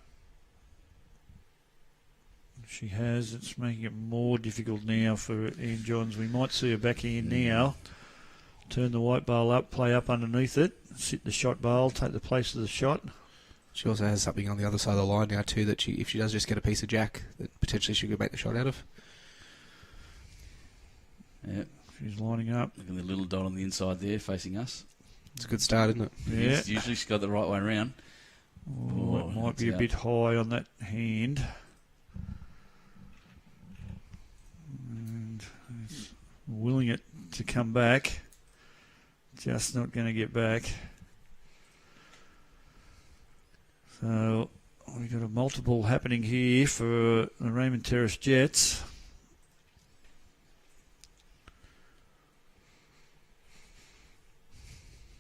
She has. It's making it more difficult now for Ian Johns. We might see her backhand now. Turn the white bowl up, play up underneath it, sit the shot bowl, take the place of the shot. She also has something on the other side of the line now too that if she does just get a piece of jack, that potentially she could make the shot out of. Yeah, She's lining up. look at the little dot on the inside there facing us. It's a good start, isn't it? Yeah. Usually she's got the right way around. Oh, it might that's be a out. bit high on that hand. And it's willing it to come back. Just not going to get back. So we've got a multiple happening here for the Raymond Terrace Jets.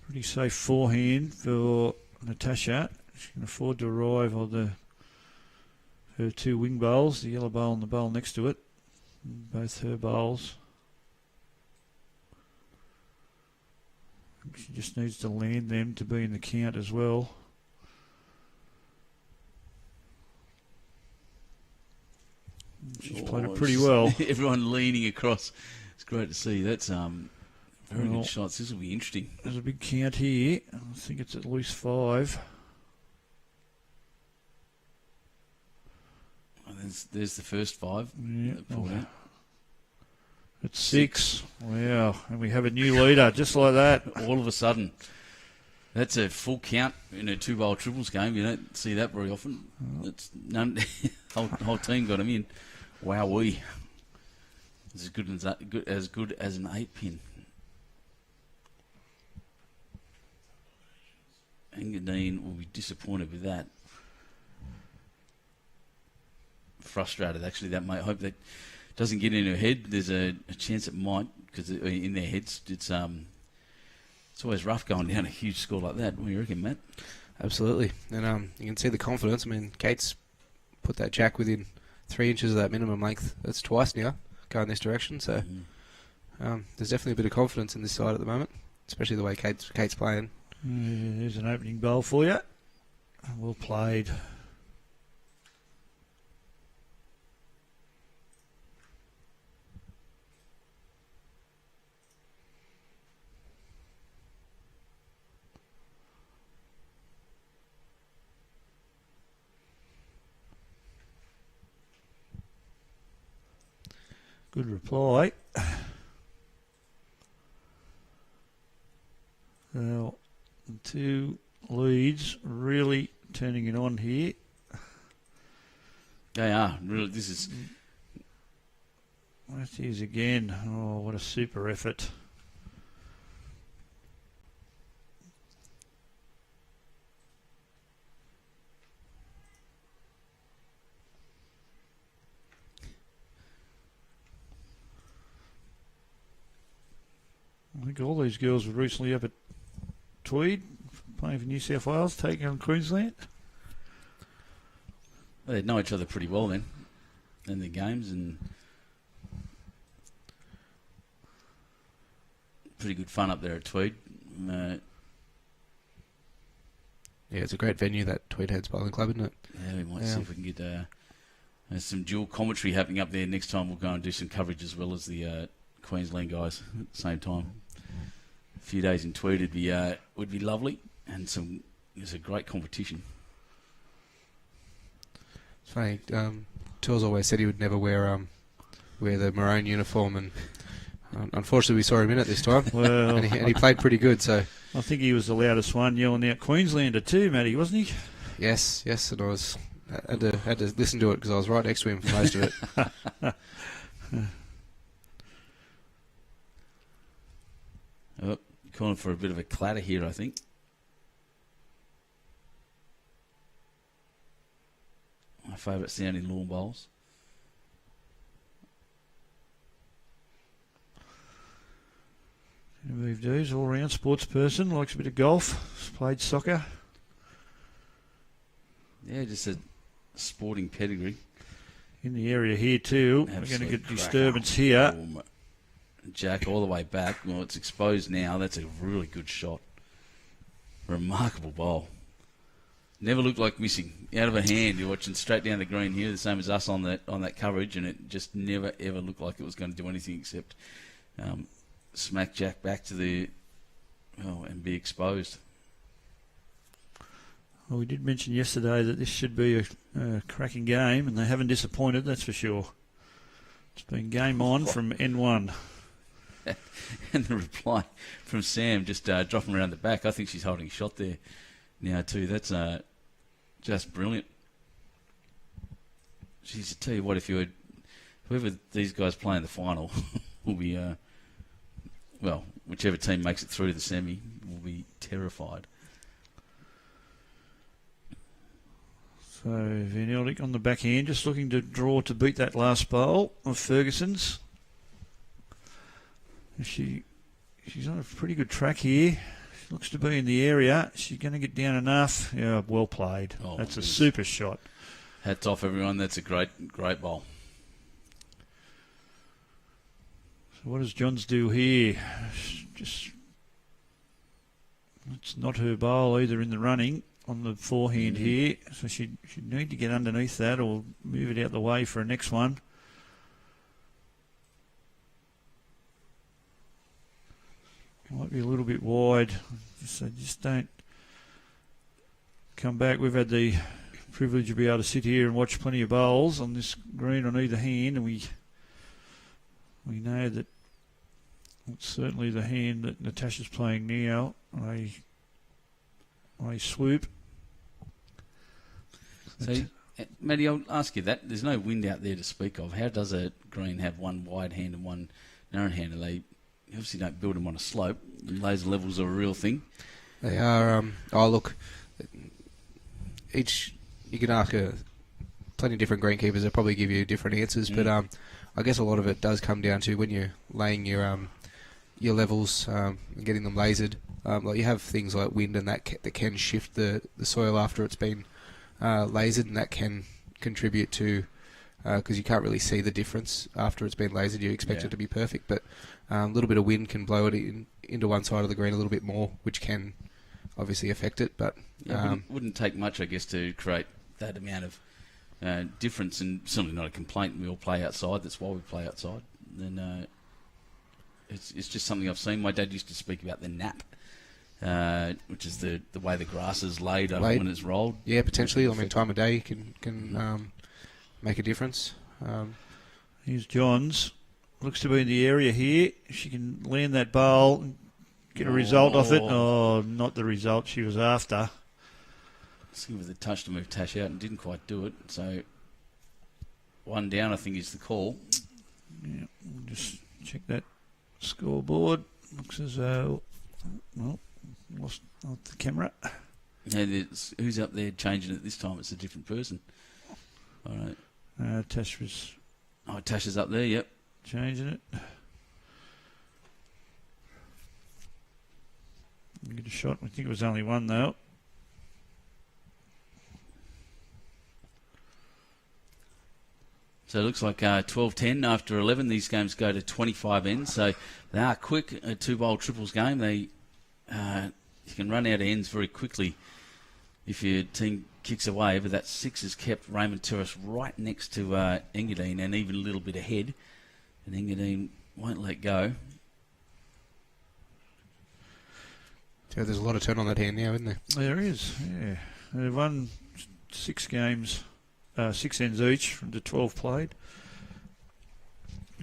Pretty safe forehand for Natasha. She can afford to arrive on her two wing bowls, the yellow bowl and the bowl next to it. Both her bowls. She just needs to land them to be in the count as well. She's played it pretty well. Everyone leaning across. It's great to see. That's very Well, good shots. This will be interesting. There's a big count here. I think it's at least 5. Oh, there's the first 5. Yeah. that pulled out. It's 6. Wow. And we have a new leader just like that. All of a sudden. That's a full count in a 2-bowl triples game. You don't see that very often. It's none. whole team got him in. Wowee. It's as good as an 8-pin. Engadine will be disappointed with that. Frustrated, actually. That might hope that doesn't get in her head. There's a chance it might, because in their heads, it's always rough going down a huge score like that. What do you reckon, Matt? Absolutely. And you can see the confidence. I mean, Kate's put that jack within 3 inches of that minimum length. That's twice now going this direction. So there's definitely a bit of confidence in this side at the moment, especially the way Kate's playing. There's an opening bowl for you. Well played. Good reply. Now, the two leads really turning it on here. They are. Really, this is... That is again. Oh, what a super effort. I think all these girls were recently up at Tweed, playing for New South Wales, taking on Queensland. They know each other pretty well then, in their games, and pretty good fun up there at Tweed. Yeah, it's a great venue, that Tweed Heads Bowling Club, isn't it? Yeah, we might see if we can get there's some dual commentary happening up there. Next time we'll go and do some coverage as well as the Queensland guys at the same time. A few days in Tweed would be lovely, and it's a great competition. It's funny. Tools always said he would never wear the maroon uniform, and unfortunately we saw him in it this time. Well, and he played pretty good. So I think he was the loudest one yelling out Queenslander too, Matty, wasn't he? yes, and I had to listen to it because I was right next to him for most of it. Oh, calling for a bit of a clatter here, I think. My favourite sounding lawn bowls. Genevieve Dees, all-round sports person, likes a bit of golf, played soccer. Yeah, just a sporting pedigree. In the area here too. We're going to get disturbance here. Jack all the way back. Well, it's exposed now. That's a really good shot. Remarkable bowl. Never looked like missing. Out of a hand, you're watching straight down the green here, the same as us on that coverage, and it just never ever looked like it was going to do anything except smack Jack back to and be exposed. Well, we did mention yesterday that this should be a cracking game, and they haven't disappointed, that's for sure. It's been game on from N1. And the reply from Sam, just dropping around the back. I think she's holding a shot there now too. That's just brilliant. She's to tell you what, if you had whoever these guys play in the final will be well, whichever team makes it through to the semi will be terrified. So Van Eldik on the backhand, just looking to draw to beat that last bowl of Ferguson's. She's on a pretty good track here. She looks to be in the area. She's going to get down enough. Yeah, well played. Oh, that's a super shot. Hats off, everyone. That's a great bowl. So what does Johns do here? Just it's not her bowl either in the running on the forehand here. So she'd need to get underneath that or move it out the way for a next one. Might be a little bit wide, so just don't come back. We've had the privilege of being able to sit here and watch plenty of bowls on this green on either hand, and we know that it's certainly the hand that Natasha's playing now. I swoop. So, Maddie, I'll ask you that. There's no wind out there to speak of. How does a green have one wide hand and one narrow hand? Are they obviously don't build them on a slope. Laser levels are a real thing. They are. Look, you can ask plenty of different greenkeepers. They'll probably give you different answers, but I guess a lot of it does come down to when you're laying your levels and getting them lasered. Like you have things like wind and that can shift the soil after it's been lasered, and that can contribute to because you can't really see the difference after it's been lasered. You expect it to be perfect, but a little bit of wind can blow it into one side of the green a little bit more, which can obviously affect it. But wouldn't take much, I guess, to create that amount of difference, and certainly not a complaint. We all play outside. That's why we play outside. Then it's just something I've seen. My dad used to speak about the nap, which is the way the grass is laid when it's rolled. Yeah, potentially. I mean, time of day can make a difference. Here's Johns. Looks to be in the area here. She can land that bowl and get a result off it. Oh, not the result she was after. Let's give it a touch to move Tash out and didn't quite do it. So one down, I think, is the call. Yeah, we'll just check that scoreboard. Looks as though, well, lost the camera. Yeah, who's up there changing it this time? It's a different person. All right. Tash was... Oh, Tash is up there, yep. Changing it. Get a shot. I think it was only one, though. So it looks like 12-10 after 11. These games go to 25 ends. So they are quick. A two-bowl triples game. You can run out of ends very quickly if your team kicks away. But that 6 has kept Raymond Terrace right next to Engadine and even a little bit ahead. And Engadine won't let go. So there's a lot of turn on that hand now, isn't there? There is, yeah. They've won 6 games, 6 ends each from the 12 played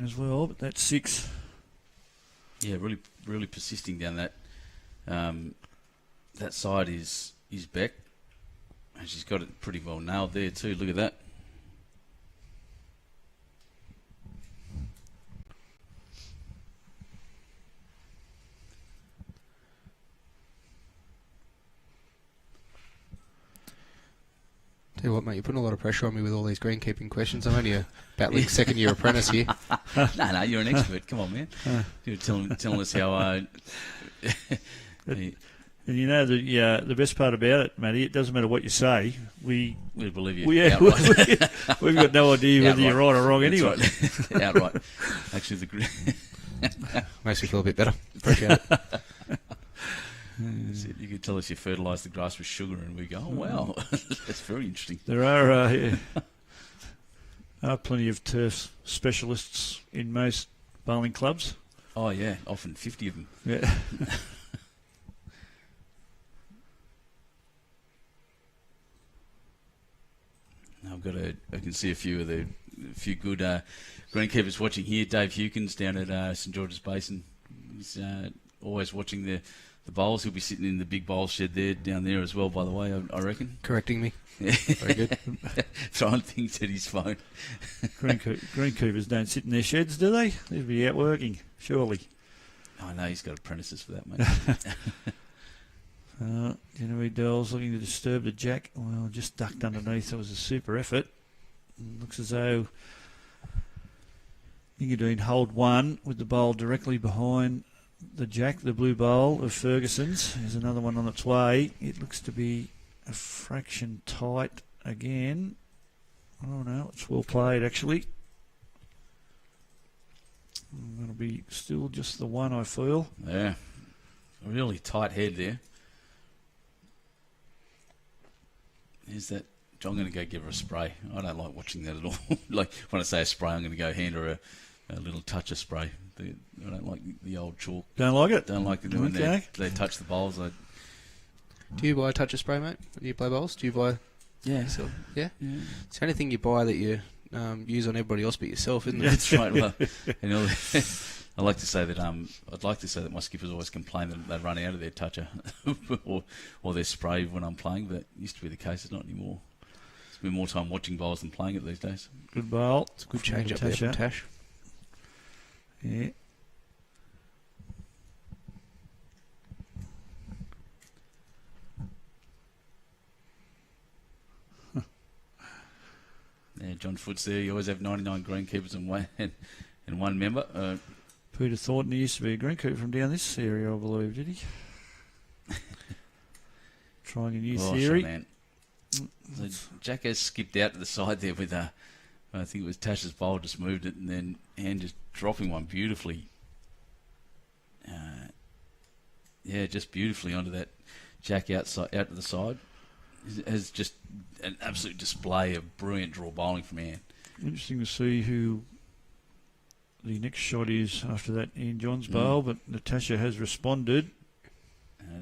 as well, but that's 6. Yeah, really, really persisting down that. That side is Beck, and she's got it pretty well nailed there too. Look at that. Tell you what, mate, you're putting a lot of pressure on me with all these greenkeeping questions. I'm only a battling second-year apprentice here. No, you're an expert. Come on, man. You're telling us how... And you know the best part about it, Matty, it doesn't matter what you say. We believe you. We've got no idea whether you're right or wrong anyway. Right. Outright. Actually, Makes me feel a bit better. Appreciate it. You could tell us you fertilised the grass with sugar, and we go, oh, wow, that's very interesting. There are plenty of turf specialists in most bowling clubs. Oh, yeah, often 50 of them. Yeah. I can see a few good greenkeepers watching here. Dave Hewkins down at St George's Basin. He's always watching the bowls. He'll be sitting in the big bowl shed there down there as well, by the way, I reckon. Correcting me. Very good. Throwing things at his phone. Greenkeepers don't sit in their sheds, do they? They'd be out working, surely. I know he's got apprentices for that, mate. Genevieve Dell's looking to disturb the jack. Well, just ducked underneath. That was a super effort. Looks as though Engadine hold one with the bowl directly behind the jack, the blue bowl of Ferguson's. There's another one on its way. It looks to be a fraction tight again. Oh no, it's well played actually. Going to be still just the one, I feel. Yeah, a really tight head there. Is that? I'm going to go give her a spray. I don't like watching that at all. Like when I say a spray, I'm going to go hand her a little touch of spray. I don't like the old chalk. Don't like it? Don't like it when they touch the bowls. Do you buy a touch of spray, mate, when you play bowls? Do you buy... Yeah. Yeah? It's the only thing you buy that you use on everybody else but yourself, isn't it? That's right. Well, I like to say that I'd like to say that my skippers always complain that they run out of their toucher or their spray when I'm playing, but it used to be the case. It's not anymore. Spend more time watching bowls than playing it these days. Good bowl. It's a good change up there from Tash. Yeah. Yeah, John Foots there. You always have 99 greenkeepers and one member. Peter Thornton, he used to be a greenkeeper from down this area, I believe, did he? Trying a new theory. Man. So Jack has skipped out to the side there with I think it was Tash's bowl, just moved it, and then just dropping one beautifully. Just beautifully onto that Jack out to the side. Has just an absolute display of brilliant draw bowling from Anne. Interesting to see who the next shot is after that Ian Johns bowl, but Natasha has responded.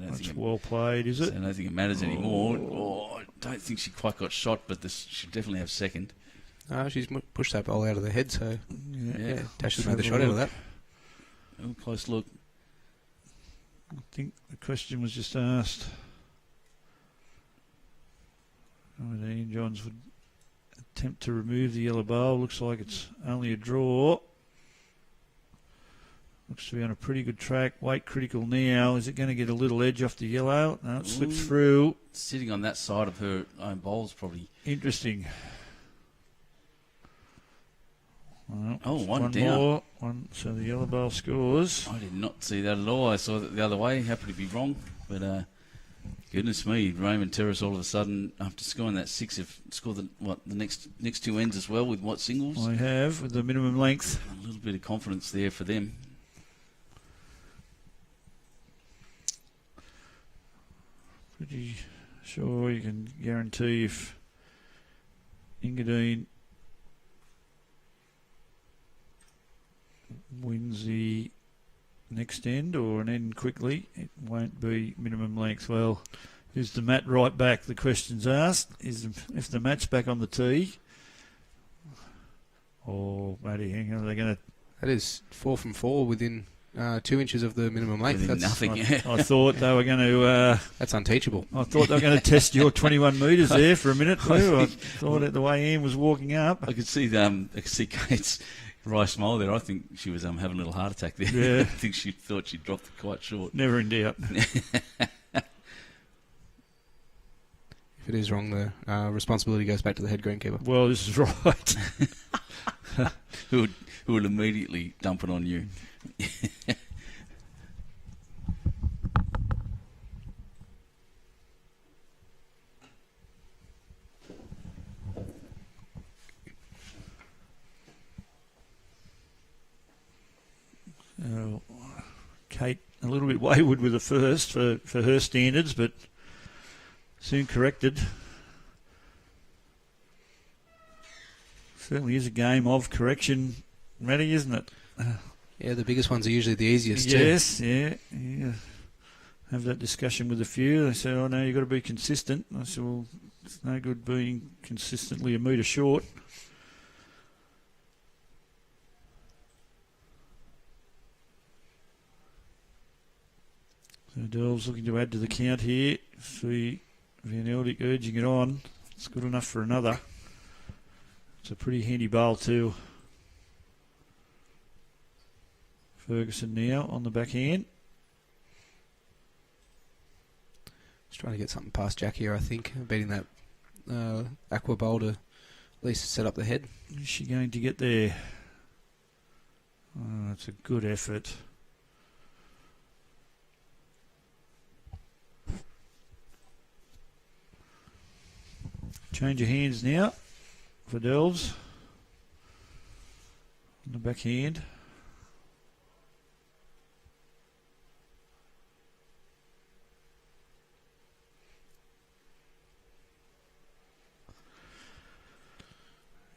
That's well played, is it? I don't think it matters anymore. I don't think she quite got shot, but she'll definitely have second. She's pushed that bowl out of the head, so yeah. Tasha's made the shot out of that. Oh, close look. I think the question was just asked whether Ian Johns would attempt to remove the yellow bowl. Looks like it's only a draw. Looks to be on a pretty good track. Weight critical now. Is it going to get a little edge off the yellow? No, it slips through. Sitting on that side of her own bowl's probably... Interesting. Well, one down. More. So the yellow bowl scores. I did not see that at all. I saw it the other way. Happy to be wrong. But goodness me, Raymond Terrace all of a sudden, after scoring that six, have scored the next two ends as well with what singles? I have, with the minimum length. A little bit of confidence there for them. Pretty sure you can guarantee if Engadine wins the next end or an end quickly, it won't be minimum length. Well, is the mat right back? The question's asked. If the mat's back on the tee, or Matty, hang on, are they going to... That is 4 from 4 within 2 inches of the minimum length. That's nothing. I thought they were going to... that's unteachable. I thought they were going to test your 21 metres there for a minute too. I thought it the way Ian was walking up. I could see Kate's wry smile there. I think she was having a little heart attack there. Yeah. I think she thought she dropped it quite short. Never in doubt. If it is wrong, the responsibility goes back to the head greenkeeper. Well, this is right. who will immediately dump it on you. Kate a little bit wayward with the first for her standards, but soon corrected. Certainly is a game of correction, Matty, isn't it? Yeah, the biggest ones are usually the easiest yes, too. Yeah. Have that discussion with a few. They say, oh no, you've got to be consistent. I said, well, It's no good being consistently a metre short. So Delves looking to add to the count here. See Van Eldik urging it on. It's good enough for another. It's a pretty handy bowl too. Ferguson now on the backhand. Just trying to get something past Jack here, I think. Beating that aqua bowl to at least set up the head. Is she going to get there? Oh, that's a good effort. Change of hands now for Delves. On the backhand.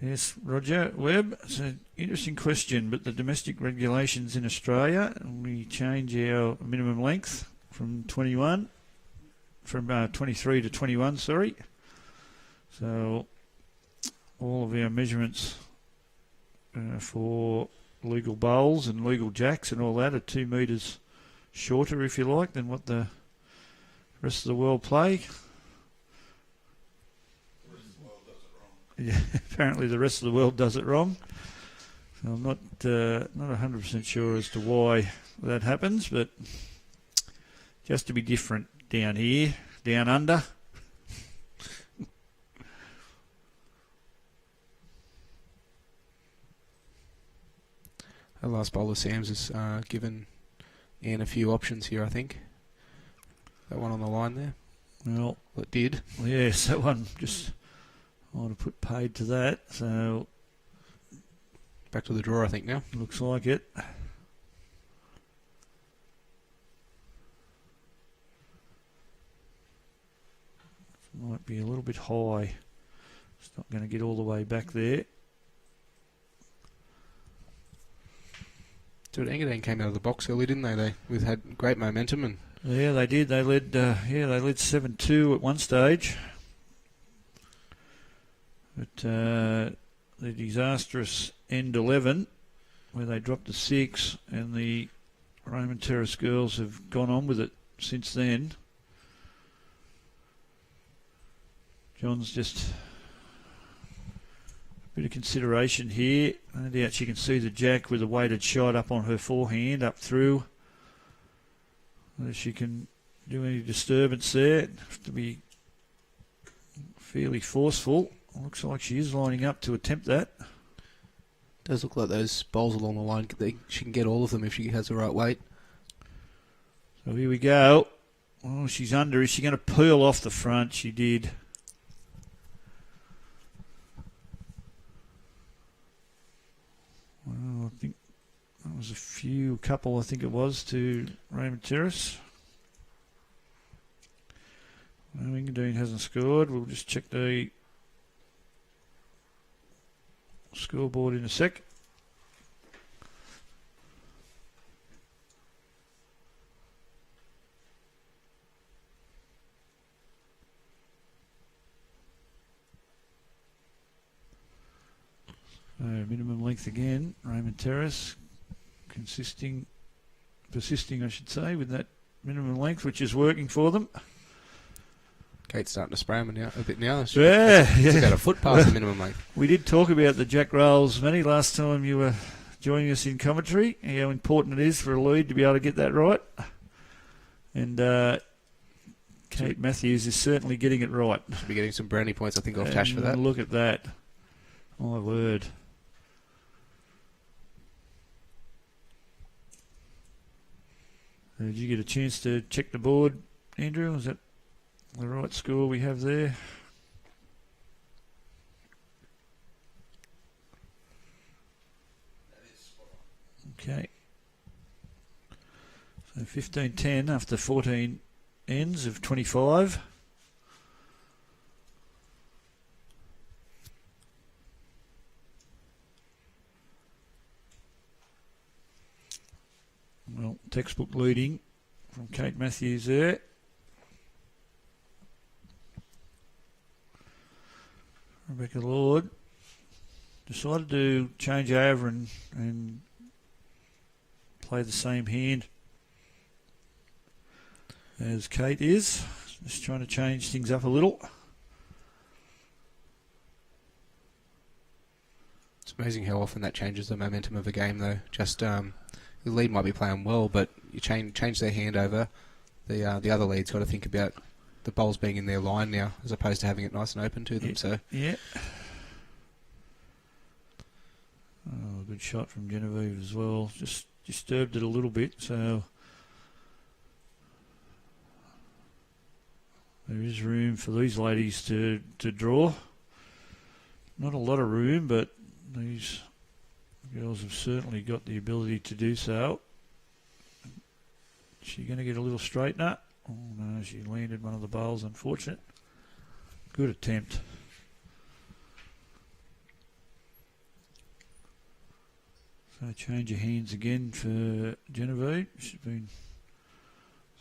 Yes, Roger Webb. It's an interesting question, but the domestic regulations in Australia, we change our minimum length from 23 to 21, sorry. So all of our measurements for legal bowls and legal jacks and all that are 2 metres shorter, if you like, than what the rest of the world play. Yeah, apparently the rest of the world does it wrong. So I'm not 100% sure as to why that happens, but just to be different down here, down under. Our last bowler, Sam's, has given Ian a few options here, I think. That one on the line there. Well, it did. Yes, that one just... I want to put paid to that, so... Back to the draw, I think, now. Looks like it. Might be a little bit high. It's not going to get all the way back there. So Engadine came out of the box early, didn't they? We've had great momentum and... Yeah, they did. They led 7-2 at one stage. But the disastrous end 11, where they dropped to 6, and the Raymond Terrace girls have gone on with it since then. John's just a bit of consideration here. No doubt she can see the jack with a weighted shot up on her forehand, up through. Whether she can do any disturbance there, have to be fairly forceful. Looks like she is lining up to attempt that. Does look like those bowls along the line, she can get all of them if she has the right weight. So here we go. Oh, she's under. Is she going to peel off the front? She did. Well, I think that was a couple I think it was, to Raymond Terrace. No, Engadine hasn't scored. We'll just check the scoreboard in a sec. Minimum length again, Raymond Terrace, persisting, I should say, with that minimum length, which is working for them. Kate's starting to spray them now, a bit now. It's about a foot past the minimum length. We did talk about the Jack Rolls, Manny, last time you were joining us in commentary, how important it is for a lead to be able to get that right. And Kate Matthews is certainly getting it right. Should be getting some brownie points, I think, off Tash for that. Look at that. My word. Did you get a chance to check the board, Andrew? Is that the right score we have there? Okay. So 15-10 after 14 ends of 25. Well, textbook leading from Kate Matthews there. Rebekah Lord decided to change over and play the same hand as Kate is. Just trying to change things up a little. It's amazing how often that changes the momentum of a game, though. Just the lead might be playing well, but you change their hand over. The other lead's got to think about the bowls being in their line now, as opposed to having it nice and open to them. Yeah. So Yeah. Oh, good shot from Genevieve as well. Just disturbed it a little bit, so there is room for these ladies to draw. Not a lot of room, but these girls have certainly got the ability to do so. Is she going to get a little straightener? Oh no, she landed one of the bowls, unfortunate. Good attempt. So change of hands again for Genevieve. She's been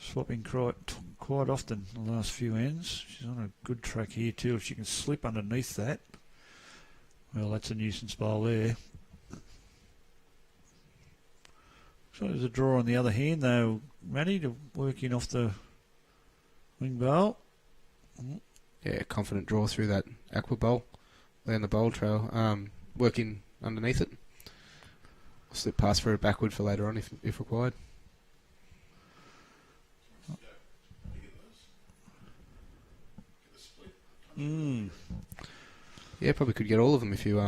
swapping quite often the last few ends. She's on a good track here too. If she can slip underneath that, well, that's a nuisance bowl there. So there's a draw on the other hand though, Matty, to work in off the wing bowl. yeah, confident draw through that aqua bowl, land the bowl trail, working underneath it. Slip pass for it backward for later on if required. Yeah, probably could get all of them if you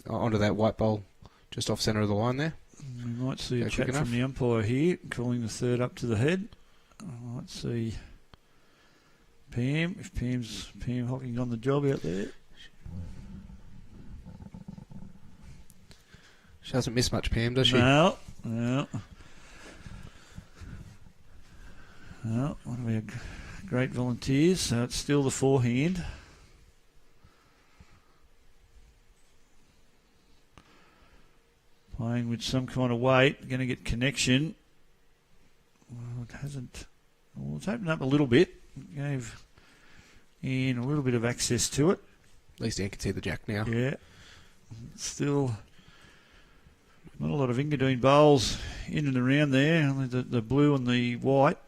onto that white bowl just off centre of the line there. We might see a Go chat quick from enough. the umpire here, calling the third up to the head. I might see Pam, if Pam Hocking's on the job out there. She doesn't miss much, Pam, does she? No. One of our great volunteers, so it's still the forehand. Playing with some kind of weight, going to get connection. Well, it hasn't. Well, it's opened up a little bit. Gave Ian a little bit of access to it. At least Ian can see the jack now. Yeah. Still not a lot of Engadine bowls in and around there. Only the blue and the white.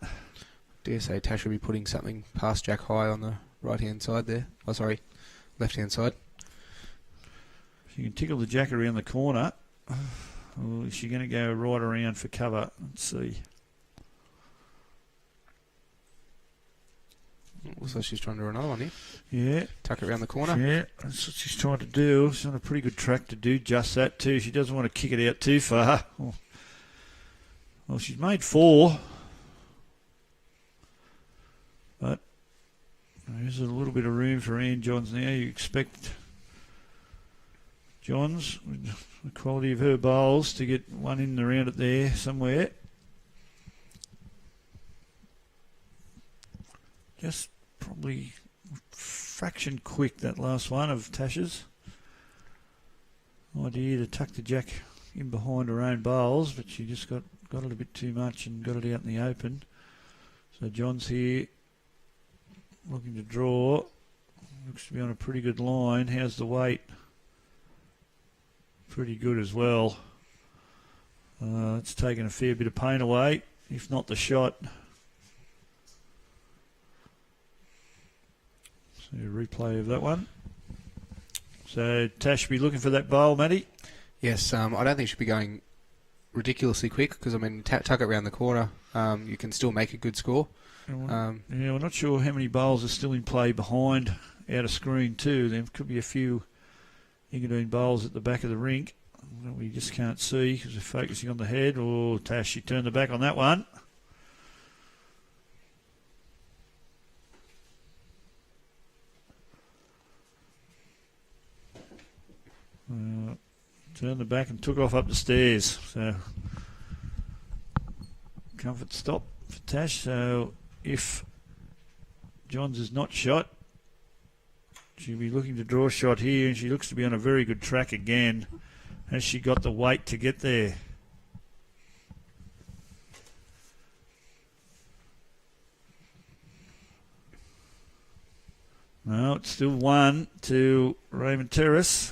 Dare say Tash will be putting something past jack high on the right-hand side there. Oh, sorry, left-hand side. If you can tickle the jack around the corner, or is she going to go right around for cover? Let's see. Looks like she's trying to do another one here. Yeah. Tuck it around the corner. Yeah, that's what she's trying to do. She's on a pretty good track to do just that too. She doesn't want to kick it out too far. Well, she's made 4. But there's a little bit of room for Ann Johns now. You expect Johns, with the quality of her bowls, to get one in and around it there somewhere. Just probably fraction quick, that last one of Tasha's. Idea to tuck the jack in behind her own bowls, but she just got it a bit too much and got it out in the open. So John's here looking to draw. Looks to be on a pretty good line. How's the weight? Pretty good as well. It's taken a fair bit of pain away, if not the shot. See a replay of that one. So Tash be looking for that bowl, Matty. Yes, I don't think she'll be going ridiculously quick because, I mean, tuck it around the corner. You can still make a good score. Yeah, we're not sure how many bowls are still in play behind out of screen too. There could be a few Engadine bowls at the back of the rink that we just can't see because we're focusing on the head. Oh, Tash, she turned the back on that one. Turned the back and took off up the stairs. So comfort stop for Tash. So if Johns is not shot, she'll be looking to draw a shot here, and she looks to be on a very good track again. Has she got the weight to get there? No, it's still 1 to Raymond Terrace.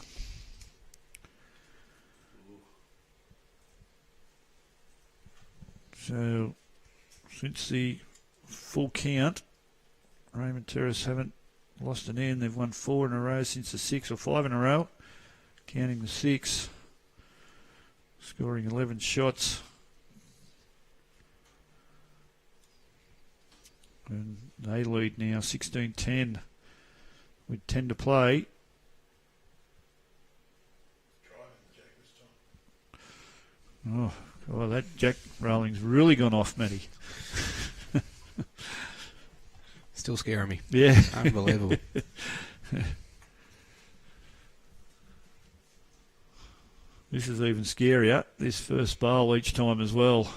So, since the full count, Raymond Terrace haven't lost an end. They've won 4 in a row since the 6, or 5 in a row, counting the 6. Scoring 11 shots. And they lead now 16-10 with 10 to play. Oh, well, that jack rolling's really gone off, Matty. Still scaring me. Yeah. Unbelievable. This is even scarier, this first bowl each time as well.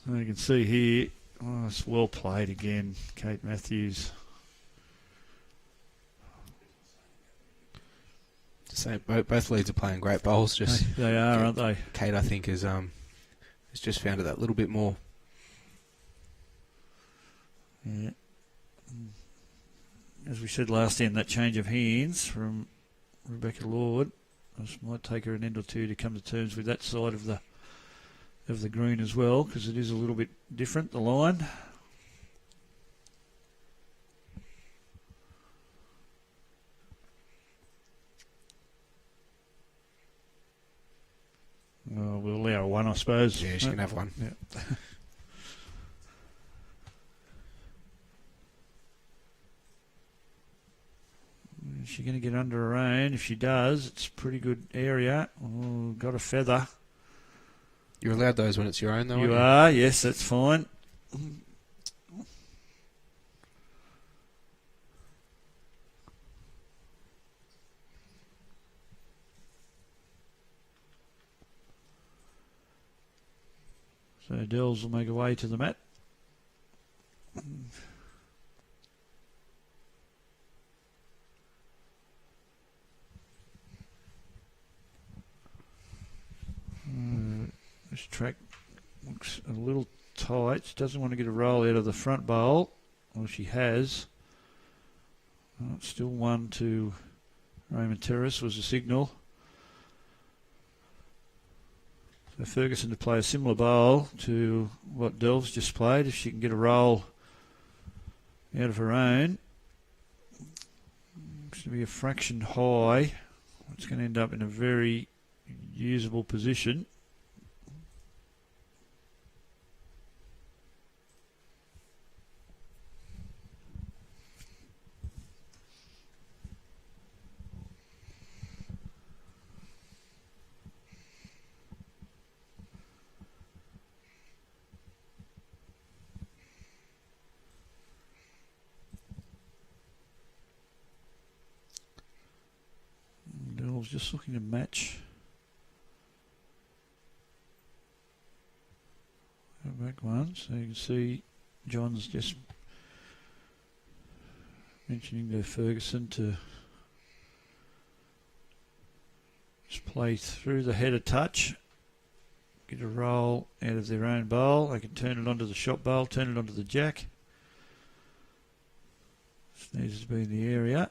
So you can see here, oh, it's well played again, Kate Matthews. So both leads are playing great bowls. Just They are, aren't they? Kate, I think, has just found it that little bit more. Yeah. As we said last end, that change of hands from Rebekah Lord, this might take her an end or two to come to terms with that side of the green as well, because it is a little bit different, the line. We'll allow her one, I suppose. Yeah, she can have one. Yeah. Is she going to get under her own? If she does, it's a pretty good area. Oh, got a feather. You're allowed those when it's your own, though, You aren't are, yes, that's fine. So Dells will make her way to the mat. This track looks a little tight. She doesn't want to get a roll out of the front bowl. Well, she has. It's still 1 to Raymond Terrace was the signal. So Ferguson to play a similar bowl to what Delves just played. If she can get a roll out of her own, it's going to be a fraction high. It's going to end up in a very usable position. Just looking to match. Back one, so you can see John's just mentioning to Ferguson to just play through the header touch, get a roll out of their own bowl. They can turn it onto the shot bowl, turn it onto the jack. This needs to be in the area.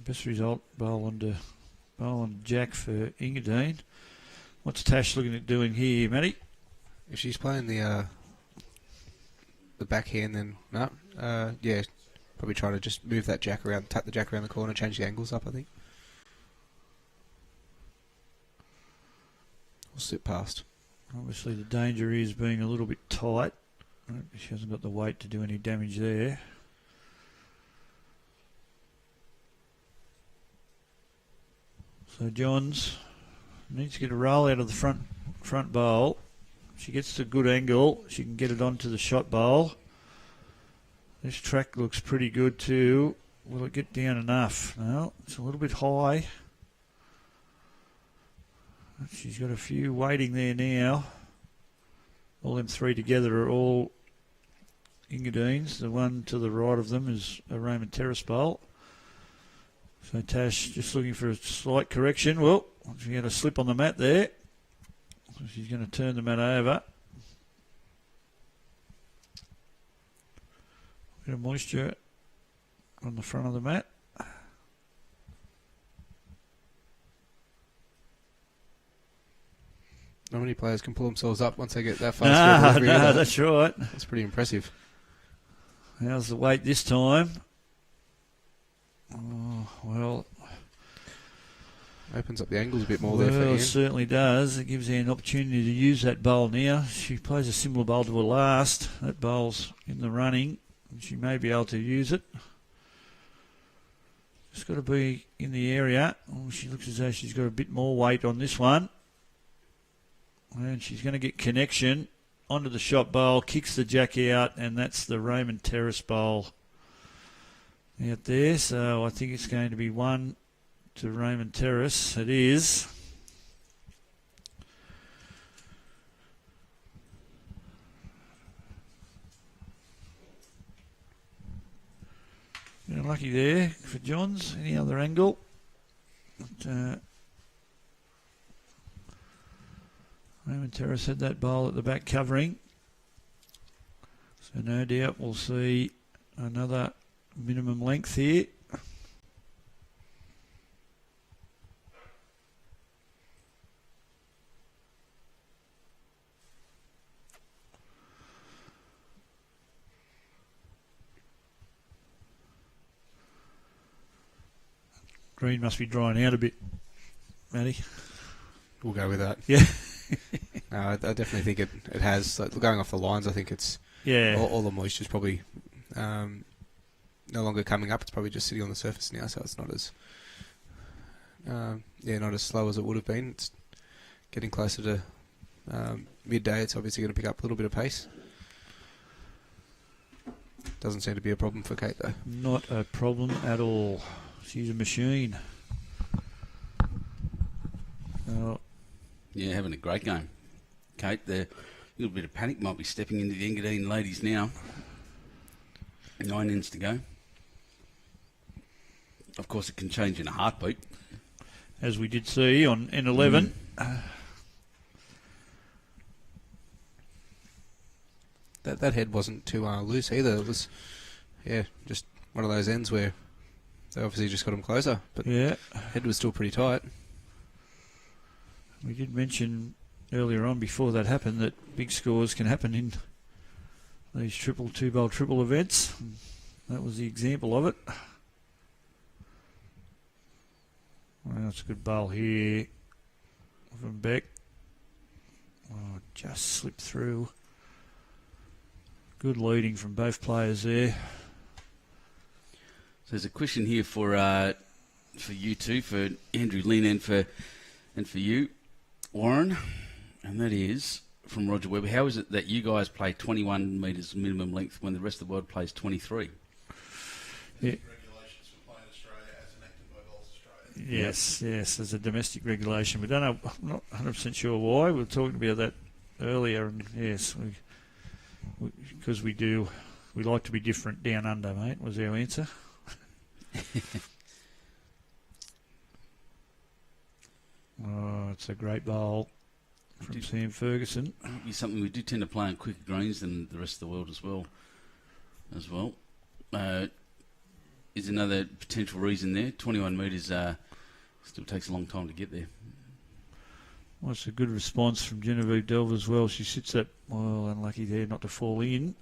Best result, bowl on jack for Engadine. What's Tash looking at doing here, Matty? If she's playing the backhand, then no. Yeah, probably try to just move that jack around, tap the jack around the corner, change the angles up, I think. We'll sit past. Obviously the danger is being a little bit tight. She hasn't got the weight to do any damage there. So Johns needs to get a roll out of the front bowl. She gets to a good angle. She can get it onto the shot bowl. This track looks pretty good too. Will it get down enough? No, it's a little bit high. She's got a few waiting there now. All them three together are all Engadines. The one to the right of them is a Raymond Terrace bowl. So Tash just looking for a slight correction. Well, she had a slip on the mat there. So she's going to turn the mat over. Bit of moisture on the front of the mat. Not many players can pull themselves up once they get that fast. No, that's right. That's pretty impressive. How's the weight this time? Oh, well, opens up the angles a bit more there for Ian. It certainly does. It gives her an opportunity to use that bowl now. She plays a similar bowl to her last. That bowl's in the running, and she may be able to use it. Just got to be in the area. Oh, she looks as though she's got a bit more weight on this one. And she's going to get connection onto the shot bowl, kicks the jack out, and that's the Raymond Terrace bowl out there. So I think it's going to be one to Raymond Terrace. It is. Unlucky there for Johns. Any other angle? But, Raymond Terrace had that bowl at the back covering. So no doubt we'll see another minimum length here. Green must be drying out a bit, Matty. We'll go with that. Yeah. No, I definitely think it has. Like, going off the lines, I think it's all the moisture's probably no longer coming up. It's probably just sitting on the surface now, so it's not as not as slow as it would have been. It's getting closer to midday. It's obviously going to pick up a little bit of pace. Doesn't seem to be a problem for Kate though. Not a problem at all. She's a machine. Yeah, having a great game. Kate, the little bit of panic might be stepping into the Engadine ladies now. 9 ends to go. Of course, it can change in a heartbeat. As we did see on N11. That head wasn't too loose either. It was, just one of those ends where they obviously just got him closer. But head was still pretty tight. We did mention earlier on before that happened that big scores can happen in these two-bowl triple events. That was the example of it. Well, that's a good bowl here from Beck. Oh, just slipped through. Good leading from both players there. So there's a question here for you two, for Andrew Lynn and for you, Warren, and that is from Roger Webber. How is it that you guys play 21 metres minimum length when the rest of the world plays 23? Yeah. Regulations for playing Australia as enacted by Bowls Australia. Yes, there's a domestic regulation. We don't know, I'm not 100% sure why. We were talking about that earlier, and yes, because we like to be different down under, mate, was our answer. Oh, it's a great bowl from Sam Ferguson. It'll be something we do tend to play on quicker greens than the rest of the world as well. Is another potential reason there. 21 metres still takes a long time to get there. Well, it's a good response from Genevieve Delve as well. She sits that, unlucky there not to fall in.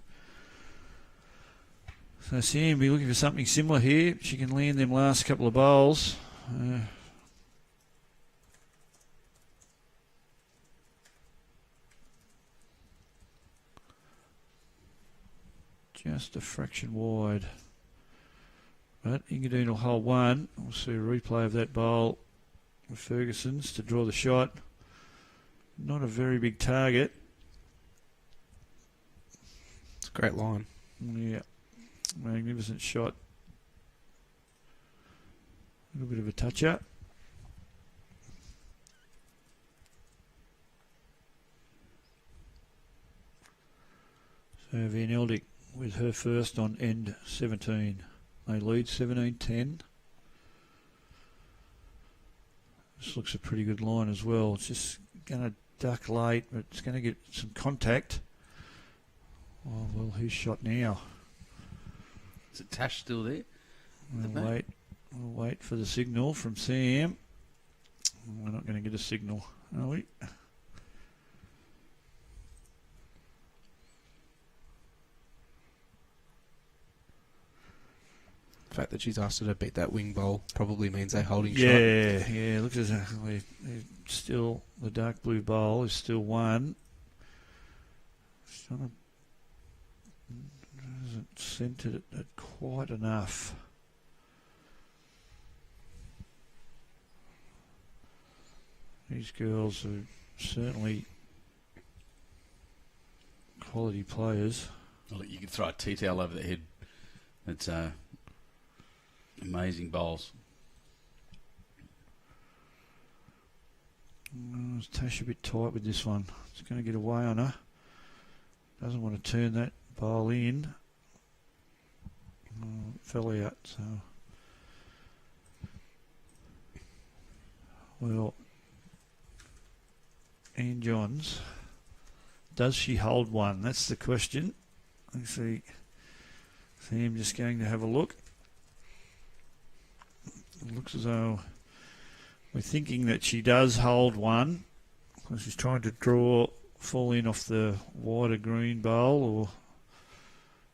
So Sam be looking for something similar here. She can land them last couple of bowls. Just a fraction wide. But Engadine will hold one. We'll see a replay of that bowl with Ferguson's to draw the shot. Not a very big target. It's a great line. Yeah. Magnificent shot. A little bit of a touch-up. So Van Eldik with her first on end 17. They lead 17-10. This looks a pretty good line as well. It's just going to duck late, but it's going to get some contact. Oh, well, he's shot now. Is it Tash still there? We'll wait for the signal from Sam. We're not going to get a signal, are we? The fact that she's asked her to beat that wing bowl probably means they're holding shot. Yeah. Looks as though they're still, the dark blue bowl is still one. Hasn't centred it quite enough. These girls are certainly quality players. Well, you could throw a tea towel over the head. It's amazing bowls. Is Tash a bit tight with this one? It's going to get away on her. Doesn't want to turn that bowl in. It fell out, so. Well, Ann Johns, does she hold one? That's the question. Let's see. Sam just going to have a look. It looks as though we're thinking that she does hold one. Because she's trying to fall in off the wider green bowl or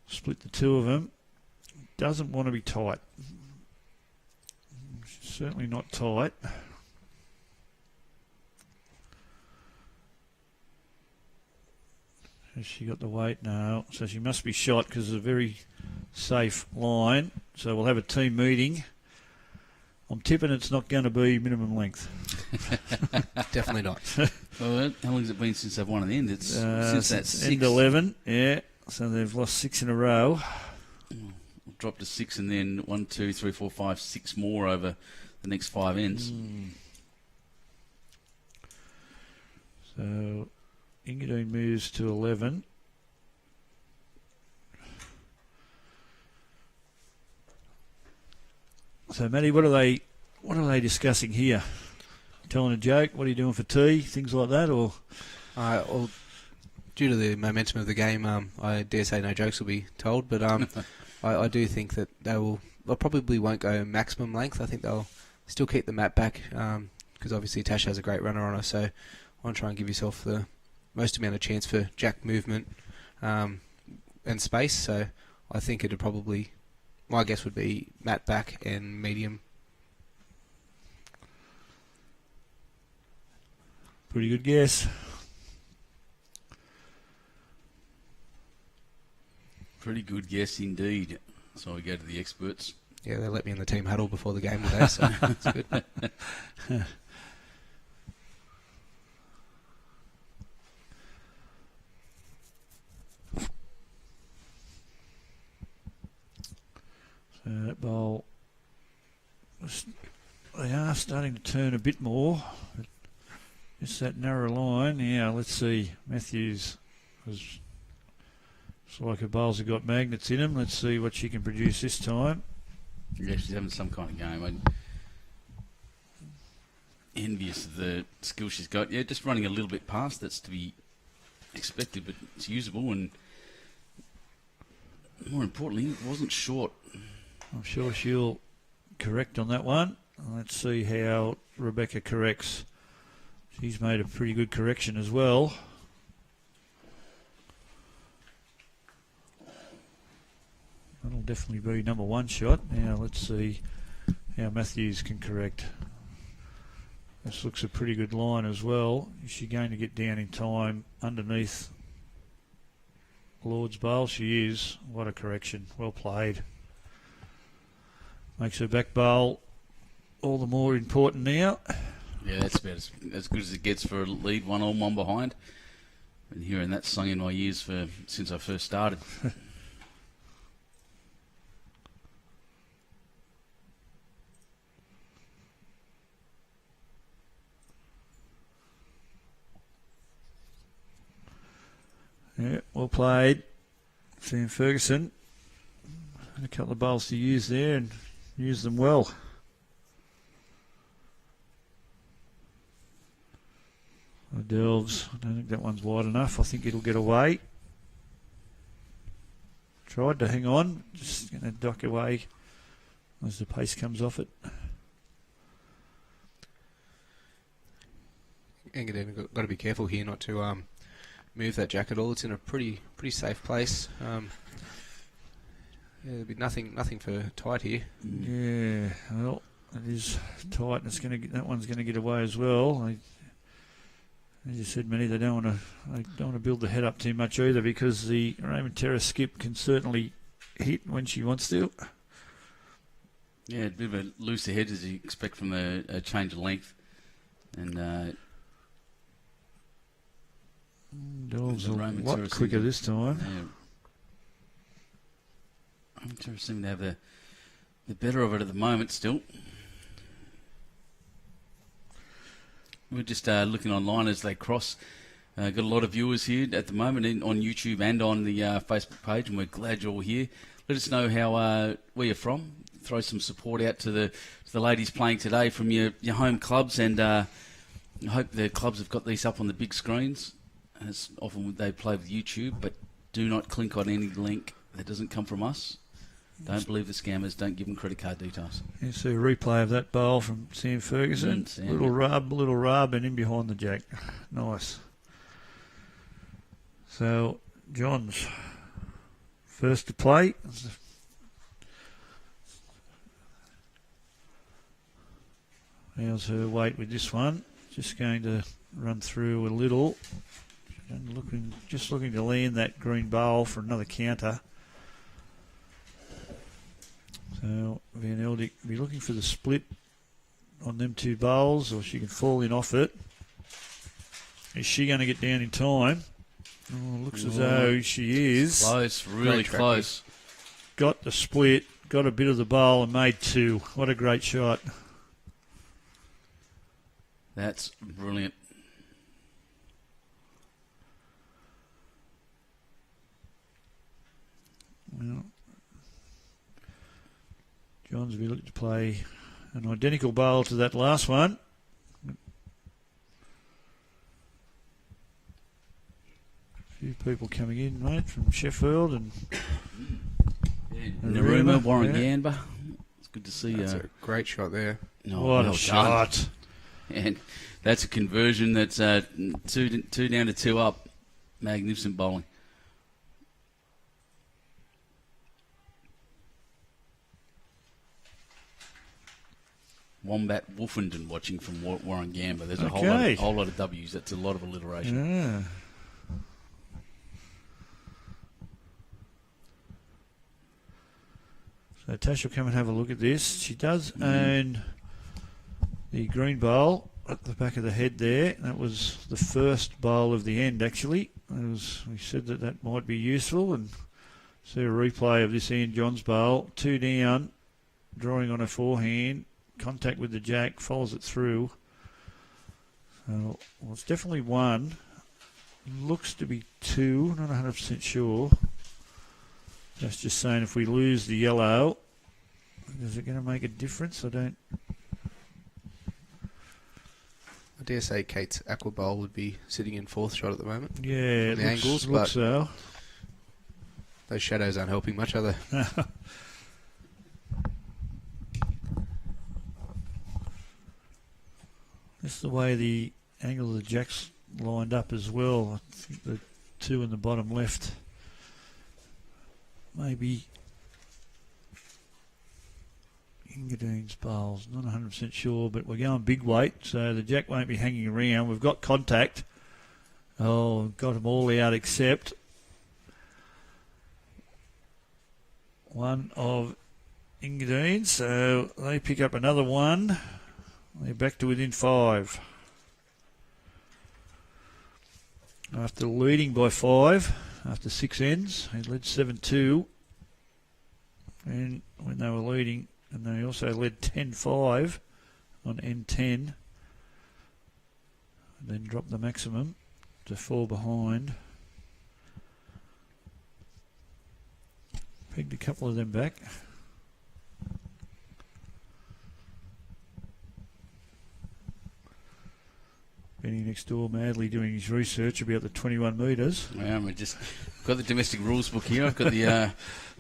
split the two of them. Doesn't want to be tight. She's certainly not tight. Has she got the weight? No. So she must be shot because it's a very safe line. So we'll have a team meeting. I'm tipping it's not going to be minimum length. Definitely not. Well, how long has it been since they've won an end? It's since that 6. End 11, yeah. So they've lost 6 in a row. Dropped to 6 and then 1, 2, 3, 4, 5, 6 more over the next 5 ends. So Engadine moves to 11. So Matty, what are they discussing here? Telling a joke? What are you doing for tea? Things like that, or? Well, due to the momentum of the game, I dare say no jokes will be told, but I do think that they probably won't go maximum length. I think they'll still keep the mat back because obviously Tash has a great runner on her, so I want to try and give yourself the most amount of chance for jack movement and space. So I think it'd probably, my guess would be mat back and medium. Pretty good guess. Pretty good guess indeed. So we go to the experts. Yeah, they let me in the team huddle before the game today, so it's good. So that bowl, they are starting to turn a bit more. But just that narrow line. Yeah, let's see. Matthews was. It's like her bowls have got magnets in them. Let's see what she can produce this time. Yeah, she's having some kind of game. I'm envious of the skill she's got. Yeah, just running a little bit past, that's to be expected, but it's usable and more importantly, it wasn't short. I'm sure she'll correct on that one. Let's see how Rebekah corrects. She's made a pretty good correction as well. That'll definitely be number one shot. Now let's see how Matthews can correct. This looks a pretty good line as well. Is she going to get down in time underneath Lord's bowl? She is. What a correction. Well played. Makes her back bowl all the more important now. Yeah, that's about as good as it gets for a lead, 1 on, 1 behind. Been hearing that sung in my ears since I first started. Yeah, well played. Sam Ferguson had a couple of bowls to use there and use them well. Delves, I don't think that one's wide enough. I think it'll get away. Tried to hang on, just going to dock away as the pace comes off it. Engadine got to be careful here not to move that jack at all. It's in a pretty safe place. Yeah, there'll be nothing for tight here. Yeah, well, it is tight, and it's going to that one's going to get away as well. As you said, Manny, they don't want to build the head up too much either, because the Raymond Terrace skip can certainly hit when she wants to. Yeah, a bit of a looser head as you expect from a change of length. And Delves a Raymond lot Terrace quicker this time. Yeah. Raymond Terrace seem to have the better of it at the moment still. We're just looking online as they cross. Got a lot of viewers here at the moment on YouTube and on the Facebook page, and we're glad you're all here. Let us know how where you're from. Throw some support out to the ladies playing today from your home clubs, and I hope the clubs have got these up on the big screens. As often they play with YouTube, but do not click on any link that doesn't come from us. Don't believe the scammers. Don't give them credit card details. You see a replay of that bowl from Sam Ferguson. Sam. Little rub, and in behind the jack. Nice. So, John's first to play. How's her weight with this one? Just going to run through a little. And just looking to land that green bowl for another counter. So Van Eldik will be looking for the split on them two bowls, or she can fall in off it. Is she going to get down in time? Oh, looks as though she is. Close, really close. Got the split, got a bit of the bowl, and made two. What a great shot. That's brilliant. Well, John's will be looking to play an identical bowl to that last one. A few people coming in, mate, from Sheffield and Narooma, Warringamba. It's good to see you. That's a great shot there. Oh, what a shot. And that's a conversion that's two down to two up. Magnificent bowling. Wombat Wolfenden watching from Warringamba. There's a whole lot of W's. That's a lot of alliteration. Yeah. So Tash will come and have a look at this. She does own the green bowl at the back of the head there. That was the first bowl of the end, actually. We said that might be useful, and see a replay of this Ian Johns bowl. Two down, drawing on a forehand. Contact with the jack, follows it through. So, well, it's definitely one. Looks to be two, not 100% sure. Just saying, if we lose the yellow, is it going to make a difference? I dare say Kate's aqua bowl would be sitting in fourth shot at the moment. Yeah, it looks so. Those shadows aren't helping much, are they? That's the way the angle of the jack's lined up as well. I think the two in the bottom left maybe Engadine's bowls. Not 100% sure, but we're going big weight, so the jack won't be hanging around. We've got contact. Oh, got them all out except one of Engadine, so they pick up another one. They're back to within 5. After leading by 5, after 6 ends, they led 7-2. And when they were leading, and they also led 10-5 on end 10. And then dropped the maximum to 4 behind. Pegged a couple of them back. Benny next door madly doing his research about the 21 metres. Yeah, we've just got the domestic rules book here. I've got the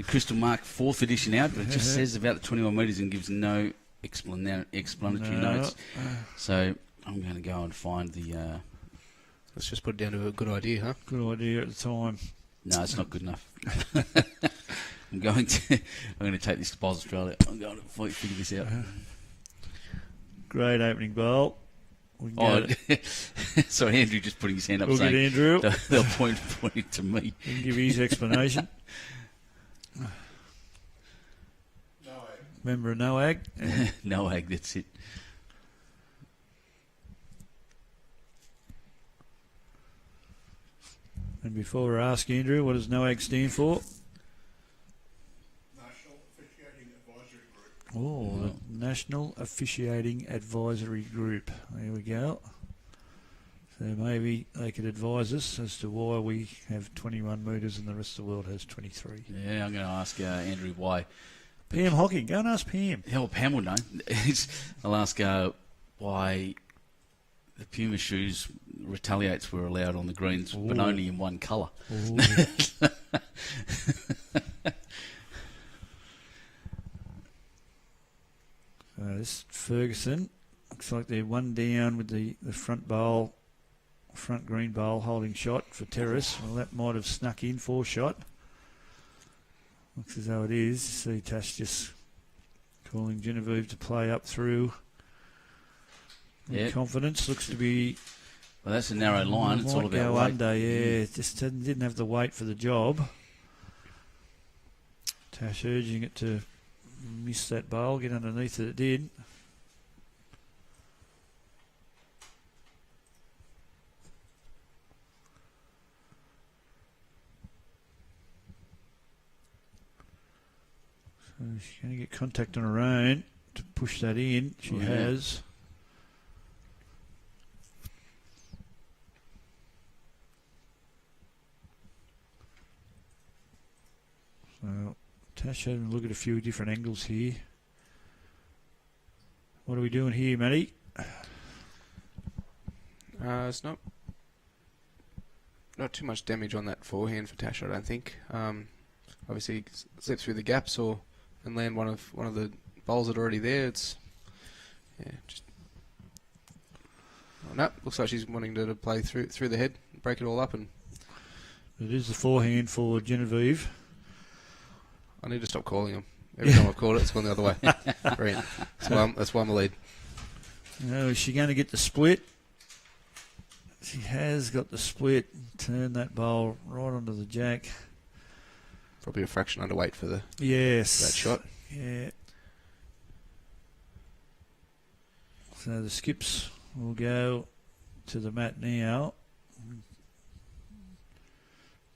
Crystal Mark 4th edition out, but it just says about the 21 metres and gives no explanatory notes. So I'm going to go and find the... Let's just put it down to a good idea, huh? Good idea at the time. No, it's not good enough. I'm going to take this to Bowls Australia. I'm going to figure this out. Great opening bowl. Sorry, Andrew just putting his hand up Look at saying Andrew. they'll point to me. He can give his explanation. No way. Member of NOAG. No ag, that's it. And before I ask Andrew, what does NOAG stand for? National Officiating Advisory Group. Oh, the National Officiating Advisory Group. There we go. So maybe they could advise us as to why we have 21 metres and the rest of the world has 23. Yeah, I'm going to ask Andrew why. Pam Hockey, go and ask Pam. Hell, Pam will know. I'll ask why the Puma shoes retaliates were allowed on the greens, but only in one colour. This Ferguson looks like they're one down with the front green bowl holding shot for Terrace. Well, that might have snuck in 4 shot. Looks as though it is. See Tash just calling Genevieve to play up through. Yep. Confidence looks to be. Well, that's a narrow line. It's all Might about go weight. under, yeah. Just didn't have the weight for the job. Tash urging it to miss that bowl, get underneath it. It did. So she's going to get contact on her own to push that in. She has. So Tash having a look at a few different angles here. What are we doing here, Matty? It's not too much damage on that forehand for Tash, I don't think. Obviously, slip through the gaps and land one of the bowls that are already there. It's just no. Looks like she's wanting to play through the head, break it all up, and It is the forehand for Genevieve. I need to stop calling them. Every time I've called it, it's gone the other way. Brilliant. That's why I'm a lead. Now, is she going to get the split? She has got the split. Turn that bowl right onto the jack. Probably a fraction underweight for that shot. Yeah. So the skips will go to the mat now.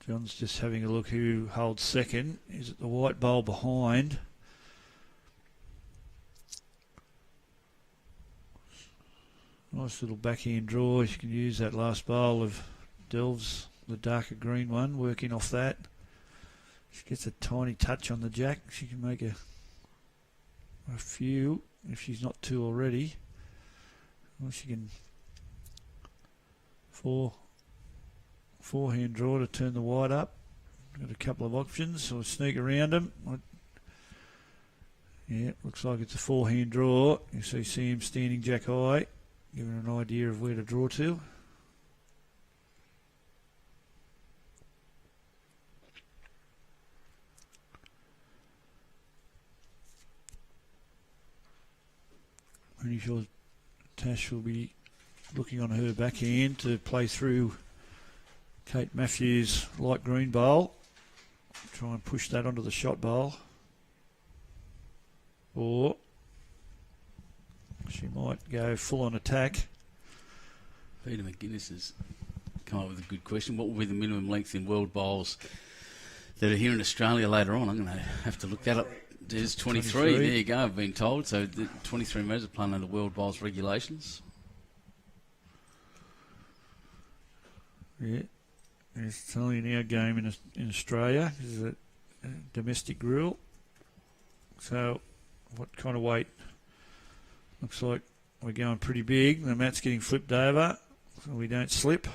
John's just having a look who holds second. Is it the white bowl behind? Nice little backhand draw. You can use that last bowl of Delves, the darker green one, working off that. She gets a tiny touch on the jack. She can make a few if she's not two already. Well, she can forehand draw to turn the white up. Got a couple of options, or sneak around them. Yeah, looks like it's a forehand draw. You see him standing jack high, giving an idea of where to draw to. Pretty sure Tash will be looking on her backhand to play through Kate Matthews' light green bowl. Try and push that onto the shot bowl. Or she might go full on attack. Peter McGuinness has come up with a good question. What will be the minimum length in world bowls that are here in Australia later on? I'm going to have to look that up. There's 23. There you go, I've been told. So the 23 metres are playing under world bowls regulations. Yeah. It's only in our game in Australia. domestic rule. So what kind of weight? Looks like we're going pretty big. The mat's getting flipped over so we don't slip.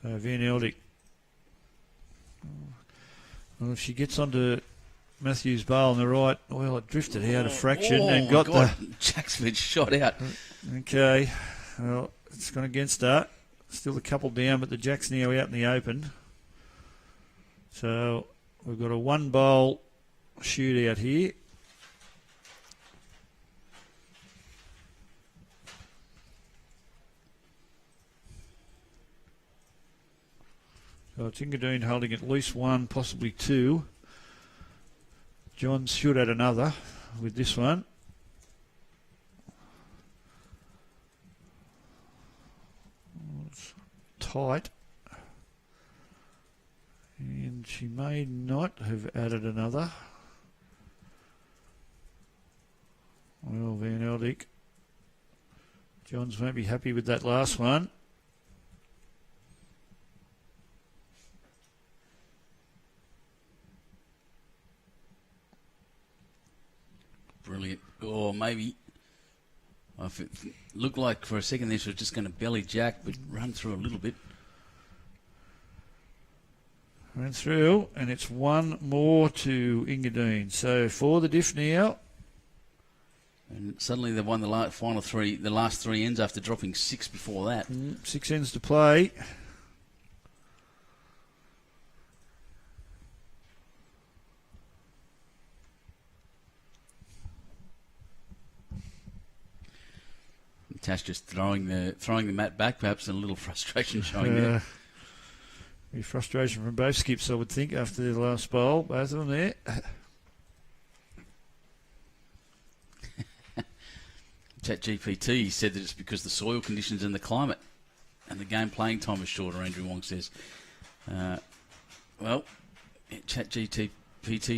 So Van Eldik. Well, if she gets onto Matthews' bowl on the right, well, it drifted out of fraction and got the... Jack's been shot out. Okay, well, it's gone against her. Still a couple down, but the Jack's now out in the open. So we've got a one bowl shootout here. So it's Engadine holding at least one, possibly two. Johns should add another with this one. It's tight. And she may not have added another. Well, Van Eldik. Johns won't be happy with that last one. Brilliant. Or maybe. If it looked like for a second there she was just going to belly Jack, but run through a little bit. Run through, and it's one more to Engadine. So for the diff now. And suddenly they won the last three ends after dropping 6 before that. 6 ends to play. Tash just throwing the mat back, perhaps, and a little frustration showing there. Be frustration from both skips, I would think, after the last bowl. Both of them there. ChatGPT said that it's because the soil conditions and the climate and the game playing time is shorter, Andrew Wong says. Well, ChatGPT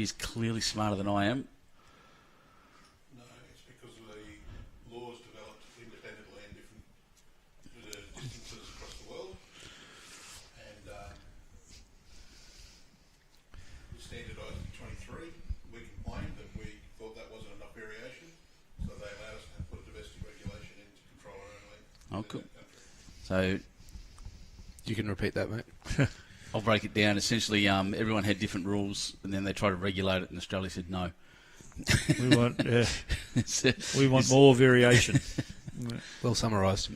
is clearly smarter than I am. No, it's because the laws developed independently in different distances across the world. And we standardised in 23. We complained that we thought that wasn't enough variation, so they allowed us to put a domestic regulation in to control our own land. Oh, cool. So You can repeat that, mate. I'll break it down. Essentially, everyone had different rules, and then they tried to regulate it, and Australia said no. We want more variation. Well summarised.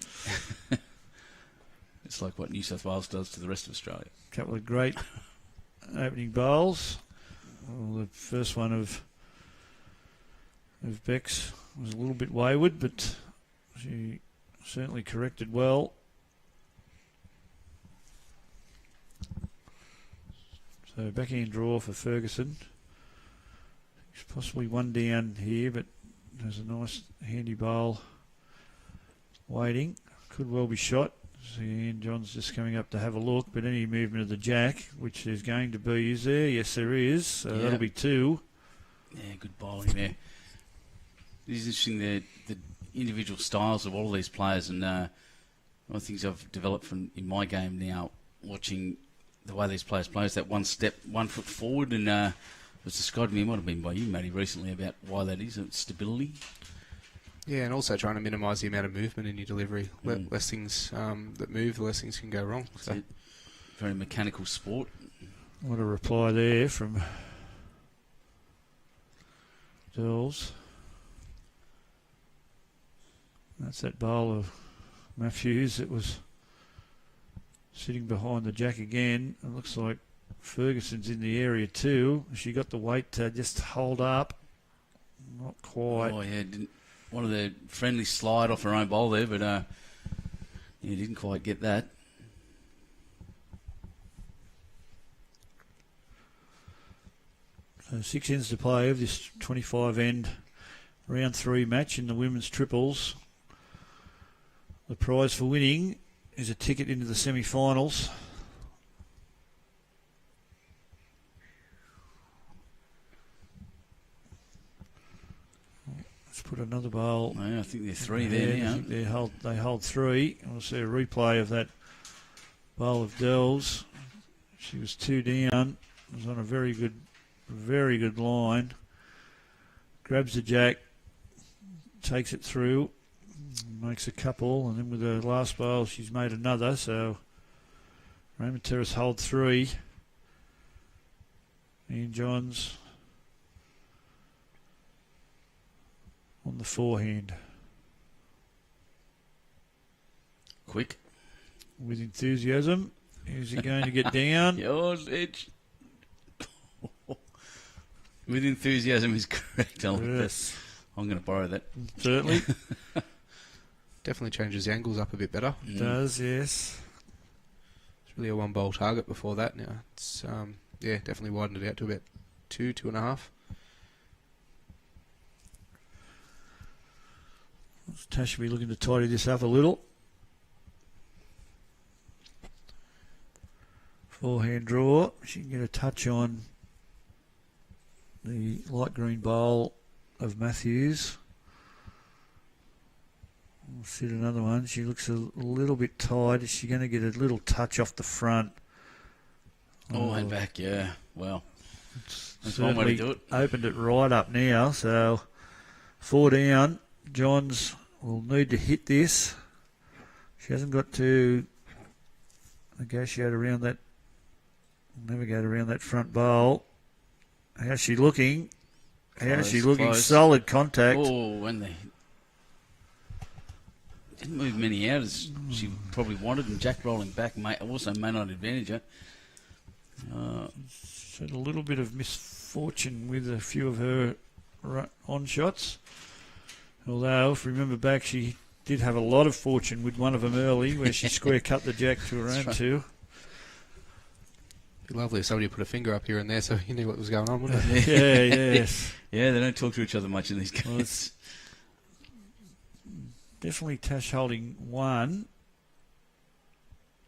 It's like what New South Wales does to the rest of Australia. A couple of great opening bowls. Well, the first one of Beck's was a little bit wayward, but she certainly corrected well. So backhand draw for Ferguson. There's possibly one down here, but there's a nice handy bowl waiting. Could well be shot. See, Ian John's just coming up to have a look, but any movement of the jack, which there's going to be, is there? Yes, there is. So that'll be two. Yeah, good bowling there. It is interesting the individual styles of all these players, and one of the things I've developed from in my game now, watching the way these players play, is that 1 step, 1 foot forward, and it was described to me, it might have been by you, Matty, recently, about why that is, stability. Yeah, and also trying to minimise the amount of movement in your delivery. Less things that move, the less things can go wrong. So. Very mechanical sport. What a reply there from Dills. That's that bowl of Matthews that was sitting behind the jack again. It looks like Ferguson's in the area too. She got the weight to just hold up. Not quite. Oh, yeah, one of the friendly slide off her own bowl there, but didn't quite get that. So 6 ends to play of this 25 end round 3 match in the women's triples. The prize for winning is a ticket into the semi-finals. Let's put another bowl. Yeah, I think they're 3 there now. I think they hold 3. We'll see a replay of that bowl of Dells. She was 2 down. Was on a very good line. Grabs the jack, takes it through, makes a couple, and then with the last bowl she's made another. So Raymond Terrace hold 3. Ian Johns on the forehand. Quick. With enthusiasm. Is he going to get down? Yours, Edge. With enthusiasm is correct. I like Yes. that. I'm going to borrow that. Certainly. Definitely changes the angles up a bit better. Does, yes. It's really a 1 bowl target before that now. It's definitely widened it out to about 2.5. Natasha will be looking to tidy this up a little. Forehand draw. She can get a touch on the light green bowl of Matthews. We'll sit another one. She looks a little bit tight. Is she going to get a little touch off the front? And back, yeah. Well, that's one Certainly way to do it. opened it right up now. So 4 down. Johns will need to hit this. She hasn't got to negotiate around that, navigate around that front bowl. How's she looking? How's she looking? Close. Solid contact. Oh, and they didn't move many out as she probably wanted, and Jack rolling back also may not advantage her. She's had a little bit of misfortune with a few of her on shots. Although, if you remember back, she did have a lot of fortune with one of them early, where she square cut the jack to her own 2. It'd be lovely if somebody put a finger up here and there so you knew what was going on, wouldn't it? Yeah, yes. Yeah, they don't talk to each other much in these games. Well, it's definitely Tash holding 1.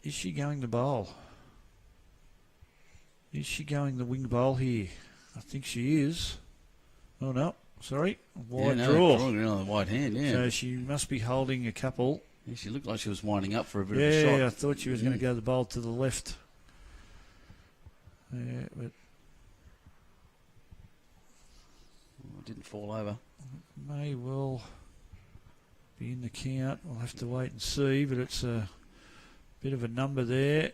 Is she going to bowl? Is she going the wing bowl here? I think she is. Oh, no. Sorry. Wide draw. Drawing around the wide hand, yeah. So she must be holding a couple. Yeah, she looked like she was winding up for a bit of a Yeah, shot. I thought she was going to go the bowl to the left. Yeah, but It didn't fall over. may well be in the count. We'll have to wait and see, but it's a bit of a number there.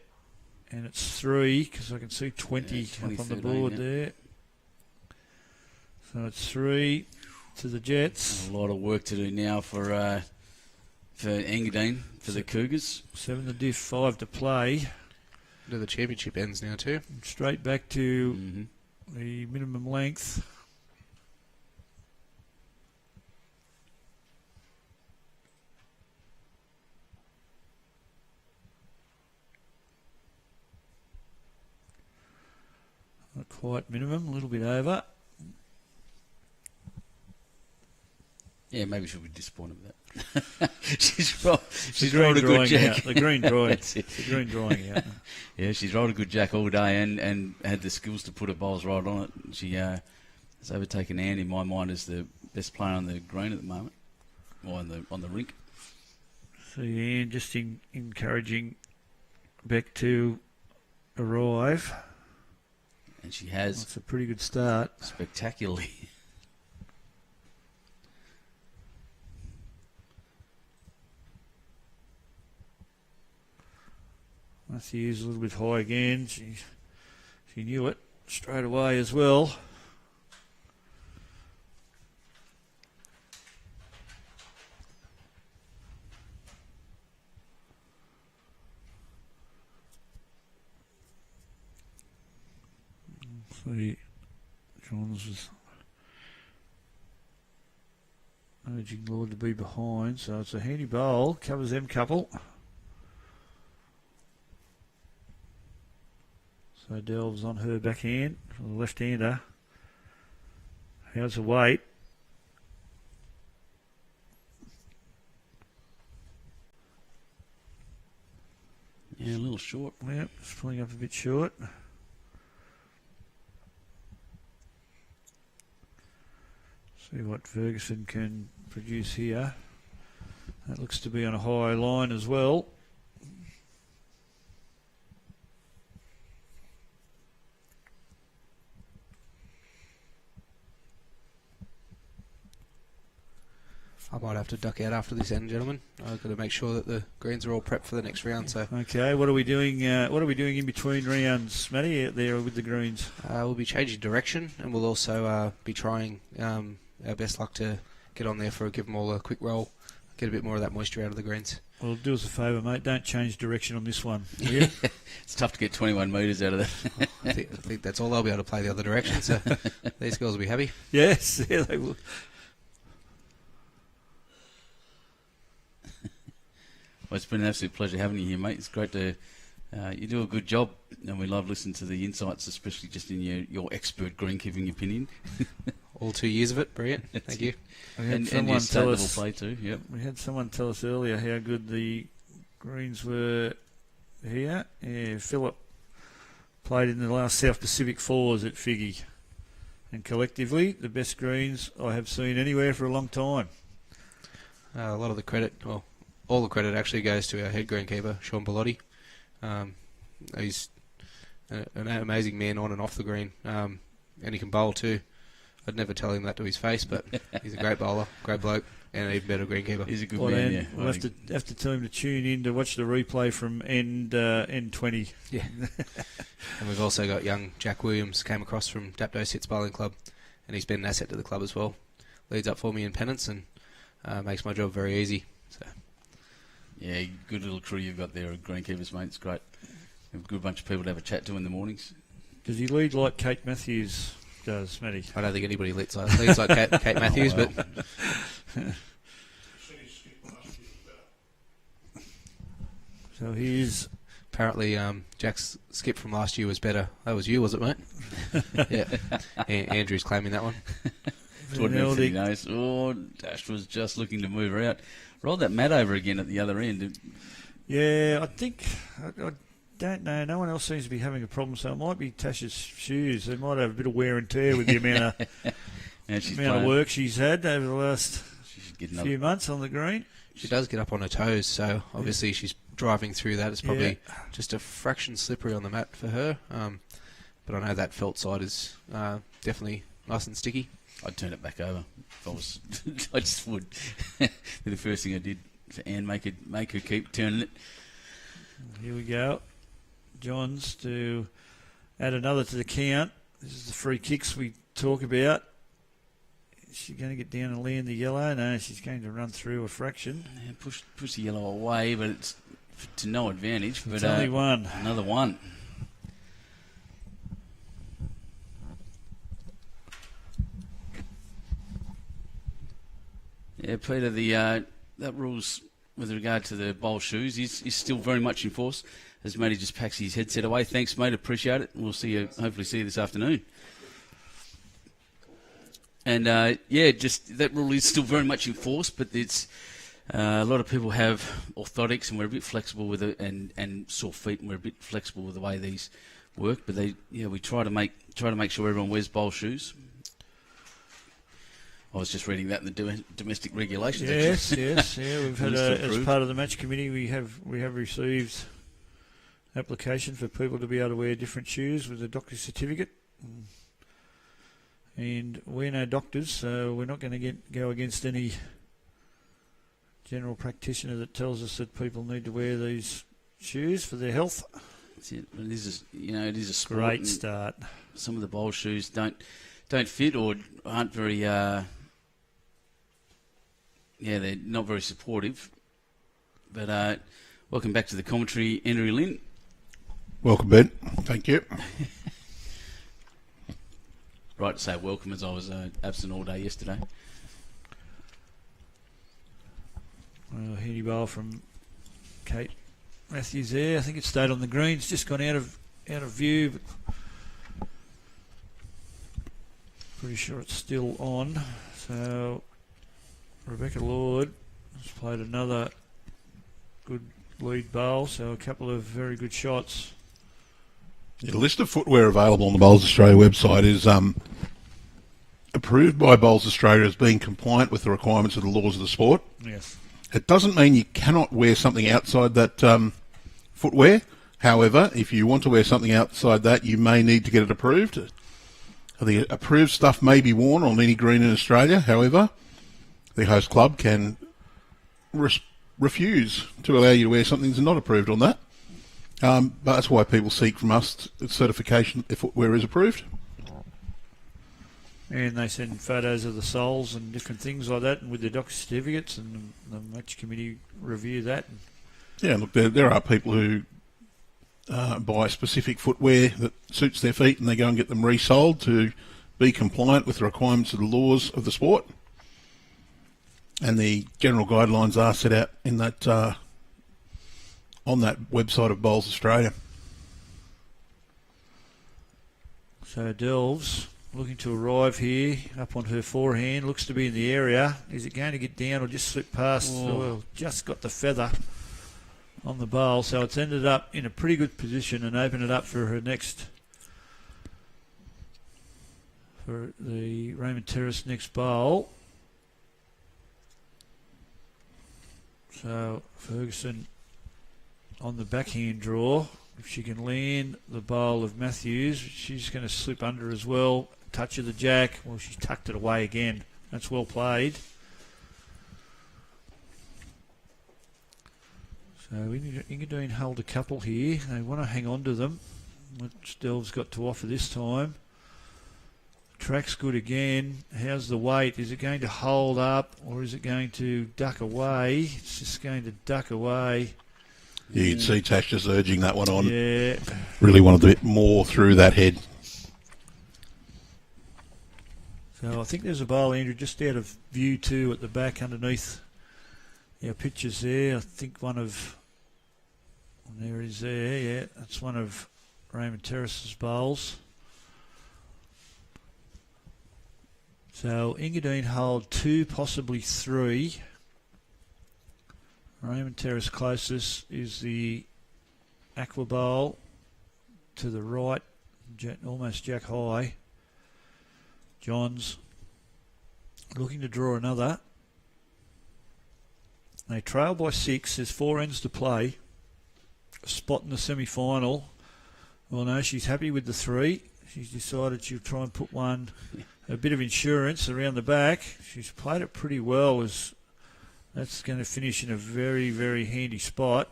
And it's 3, because I can see 20 Yeah, up on the 20, board 13, there. So it's 3 to the Jets. A lot of work to do now for Engadine, for the Cougars. 7 to diff, 5 to play. Do the championship ends now too. Straight back to Mm-hmm. the minimum length. Not quite minimum, a little bit over. Yeah, maybe she'll be disappointed with that. she's The rolled a green good drawing jack. out. The green drawing. That's it. The green drawing out. Yeah, she's rolled a good jack all day and had the skills to put her bowls right on it. She has overtaken Anne in my mind as the best player on the green at the moment, or on the rink. So yeah, just encouraging Beck to arrive. And she has That's a pretty good start. spectacularly. Matthews a little bit high again. She knew it straight away as well. See, Johns was urging Lord to be behind, so it's a handy bowl. Covers them couple. So Delves on her backhand for the left-hander. How's the weight? Yeah, a little short. Yep, it's pulling up a bit short. See what Ferguson can produce here. That looks to be on a high line as well. I might have to duck out after this end, gentlemen. I've got to make sure that the greens are all prepped for the next round. So Okay, what are we doing? What are we doing in between rounds, Matty, out there with the greens? we'll be changing direction, and we'll also be trying our best luck to get on there give them all a quick roll, get a bit more of that moisture out of the greens. Well, do us a favour, mate. Don't change direction on this one. Will you? It's tough to get 21 metres out of that. I think that's all they'll be able to play the other direction. So these girls will be happy. Yes, yeah, they will. Well, it's been an absolute pleasure having you here, mate. It's great to... you do a good job, and we love listening to the insights, especially just in your expert greenkeeping opinion. All 2 years of it. Brilliant. Thank you. We had And someone your tell state level us. play too, yep. We had someone tell us earlier how good the greens were here. Yeah, Philip played in the last South Pacific Fours at Figgy, and collectively the best greens I have seen anywhere for a long time. A lot of the credit, well, all the credit actually goes to our head greenkeeper, Sean Bellotti. He's an amazing man on and off the green, and he can bowl too. I'd never tell him that to his face, but he's a great bowler, great bloke, and an even better greenkeeper. He's a good Well, man, then yeah. we'll have to tell him to tune in to watch the replay from end 20. Yeah. And we've also got young Jack Williams, came across from Dapto Sits Bowling Club, and he's been an asset to the club as well. Leads up for me in pennants and makes my job very easy. So Yeah, good little crew you've got there at Greenkeepers, mate. It's great. A good bunch of people to have a chat to in the mornings. Does he lead like Kate Matthews does, Matty? I don't think anybody leads like Kate Matthews, well. but So he's apparently Jack's skip from last year was better. That was you, was it, mate? Yeah. Andrew's claiming that one. What Eldik. he knows. Oh, Dash was just looking to move her out. Rolled that mat over again at the other end. Yeah, I think I don't know. No one else seems to be having a problem, so it might be Tasha's shoes. They might have a bit of wear and tear with the amount of work she's had over the last few months on the green. She does get up on her toes, so obviously she's driving through that. It's probably just a fraction slippery on the mat for her. But I know that felt side is definitely nice and sticky. I'd turn it back over if I was. I just would. Be the first thing I did for Anne, make her keep turning it. Here we go. Johns to add another to the count. This is the free kicks we talk about. Is she going to get down and land the yellow? No, she's going to run through a fraction. Yeah, push the yellow away, but it's to no advantage. It's But only one. Another one. Yeah, Peter, that rules with regard to the bowl shoes is still very much in force as Matty just packs his headset away. Thanks, mate. Appreciate it. We'll hopefully see you this afternoon. And, just that rule is still very much in force, but it's a lot of people have orthotics and we're a bit flexible with it and sore feet and we're a bit flexible with the way these work. But we try to make sure everyone wears bowl shoes. I was just reading that in the domestic regulations. Yes. We've had as part of the match committee, we have received application for people to be able to wear different shoes with a doctor's certificate. And we're no doctors, so we're not going to go against any general practitioner that tells us that people need to wear these shoes for their health. That's it. But it is a sport. Great start. Some of the bowl shoes don't fit or aren't very. They're not very supportive. But welcome back to the commentary, Andrew Lynn. Welcome, Ben. Thank you. Right to say welcome as I was absent all day yesterday. Well, heady bowl from Kate Matthews there. I think it stayed on the green. It's just gone out of view, but pretty sure it's still on. So Rebekah Lord has played another good lead bowl. So a couple of very good shots. The list of footwear available on the Bowls Australia website is approved by Bowls Australia as being compliant with the requirements of the laws of the sport. Yes. It doesn't mean you cannot wear something outside that footwear. However, if you want to wear something outside that, you may need to get it approved. The approved stuff may be worn on any green in Australia. However, the host club can refuse to allow you to wear something that's not approved on that. But that's why people seek from us certification if footwear is approved. And they send photos of the soles and different things like that, and with their doctor certificates, and the match committee review that. Yeah, look, there are people who buy specific footwear that suits their feet, and they go and get them resold to be compliant with the requirements of the laws of the sport. And the general guidelines are set out in that on that website of Bowls Australia. So Delves looking to arrive here, up on her forehand, looks to be in the area. Is it going to get down or just slip past? Well, just got the feather on the bowl, so it's ended up in a pretty good position and opened it up for her next, for the Raymond Terrace next bowl. So Ferguson on the backhand draw. If she can land the bowl of Matthews, she's going to slip under as well. Touch of the jack. Well, she's tucked it away again. That's well played. So Engadine held a couple here. They want to hang on to them, which Delve's got to offer this time. Track's good again. How's the weight? Is it going to hold up or is it going to duck away? It's just going to duck away. You can see Tash just urging that one on. Yeah. Really wanted a bit more through that head. So I think there's a bowl, Andrew, just out of view too at the back underneath our pictures there. I think one of, there it is there, yeah, that's one of Raymond Terrace's bowls. So Engadine hold 2, possibly 3. Raymond Terrace closest is the Aqua Bowl to the right, almost jack high. Johns looking to draw another. They trail by 6. There's 4 ends to play. A spot in the semi-final. Well, no, she's happy with the 3. She's decided she'll try and put one, a bit of insurance around the back. She's played it pretty well. As that's going to finish in a very, very handy spot.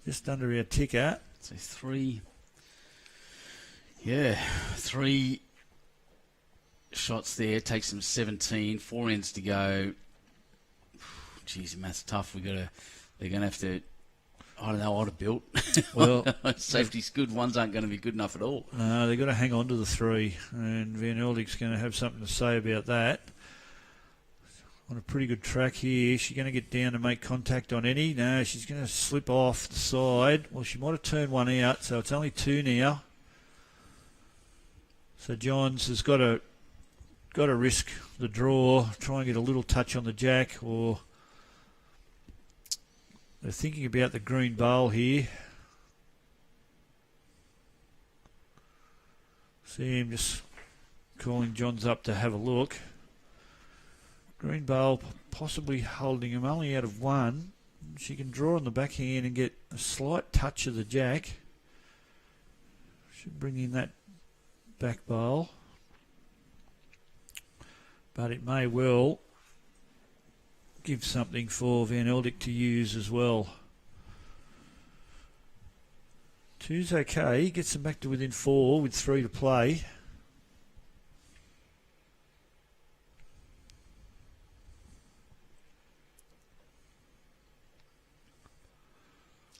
Just under our ticker. So 3. Yeah, 3 shots there. Takes them 17. 4 ends to go. Geez, math's tough. They're going to have to. I don't know. I'd have built. Well, safety's good. Ones aren't going to be good enough at all. No, they've got to hang on to the 3, and Van Eldik's going to have something to say about that. On a pretty good track here. She's going to get down and make contact on any. No, she's going to slip off the side. Well, she might have turned one out, so it's only 2 now. So Johns has got to risk the draw, try and get a little touch on the jack, or they're thinking about the green bowl here. See him just calling Johns up to have a look. Green bowl possibly holding him only out of 1. She can draw on the backhand and get a slight touch of the jack. Should bring in that back bowl. But it may well give something for Van Eldik to use as well. 2's okay. Gets them back to within 4 with 3 to play.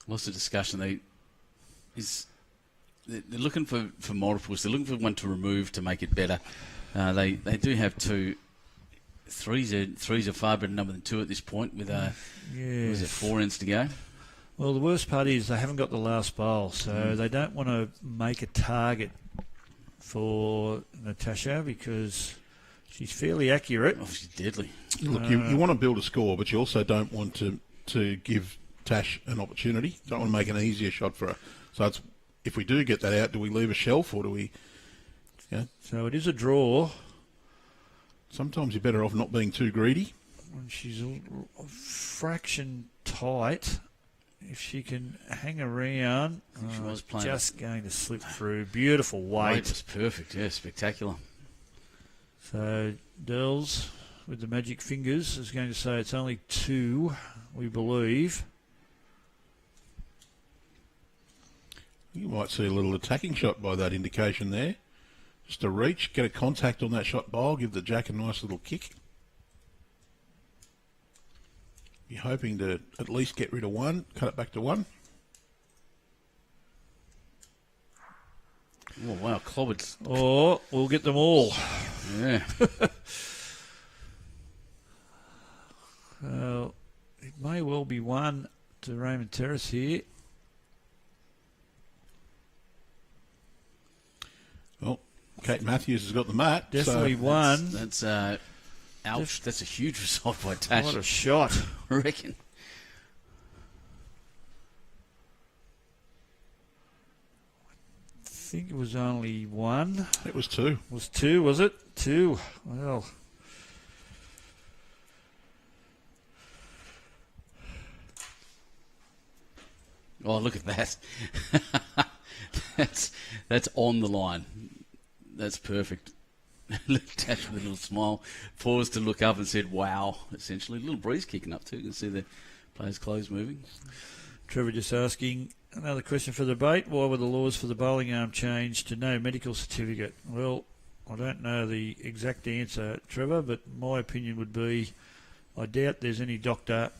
Lots of discussion. They're looking for multiples. They're looking for one to remove to make it better. They do have 2. Threes are far better number than 2 at this point. With was it 4 ends to go? Well, the worst part is they haven't got the last bowl, so they don't want to make a target for Natasha because she's fairly accurate. Oh, she's deadly. Look, you want to build a score, but you also don't want to give Tash an opportunity. Don't want to make an easier shot for her. So it's, if we do get that out, do we leave a shelf or do we? Yeah. So it is a draw. Sometimes you're better off not being too greedy. And she's a fraction tight. If she can hang around, She was playing just going to slip through. Beautiful weight. Weight was perfect. Yeah, spectacular. So Dells with the magic fingers is going to say it's only 2, we believe. You might see a little attacking shot by that indication there. Just a reach, get a contact on that shot bowl, give the jack a nice little kick. You're hoping to at least get rid of 1, cut it back to 1. Oh, wow, clobbered. Or we'll get them all. Yeah. It may well be 1 to Raymond Terrace here. Well, Kate Matthews has got the mat. Definitely so 1. That's ouch. That's a huge result by Tash. What a shot. I reckon. I think it was only 1. It was 2. It was 2, was it? 2. Well. Oh, look at that. That's on the line. That's perfect. Tash with a little smile, paused to look up and said, wow, essentially. A little breeze kicking up too. You can see the players' clothes moving. Trevor just asking, another question for the debate. Why were the laws for the bowling arm changed to no medical certificate? Well, I don't know the exact answer, Trevor, but my opinion would be I doubt there's any doctor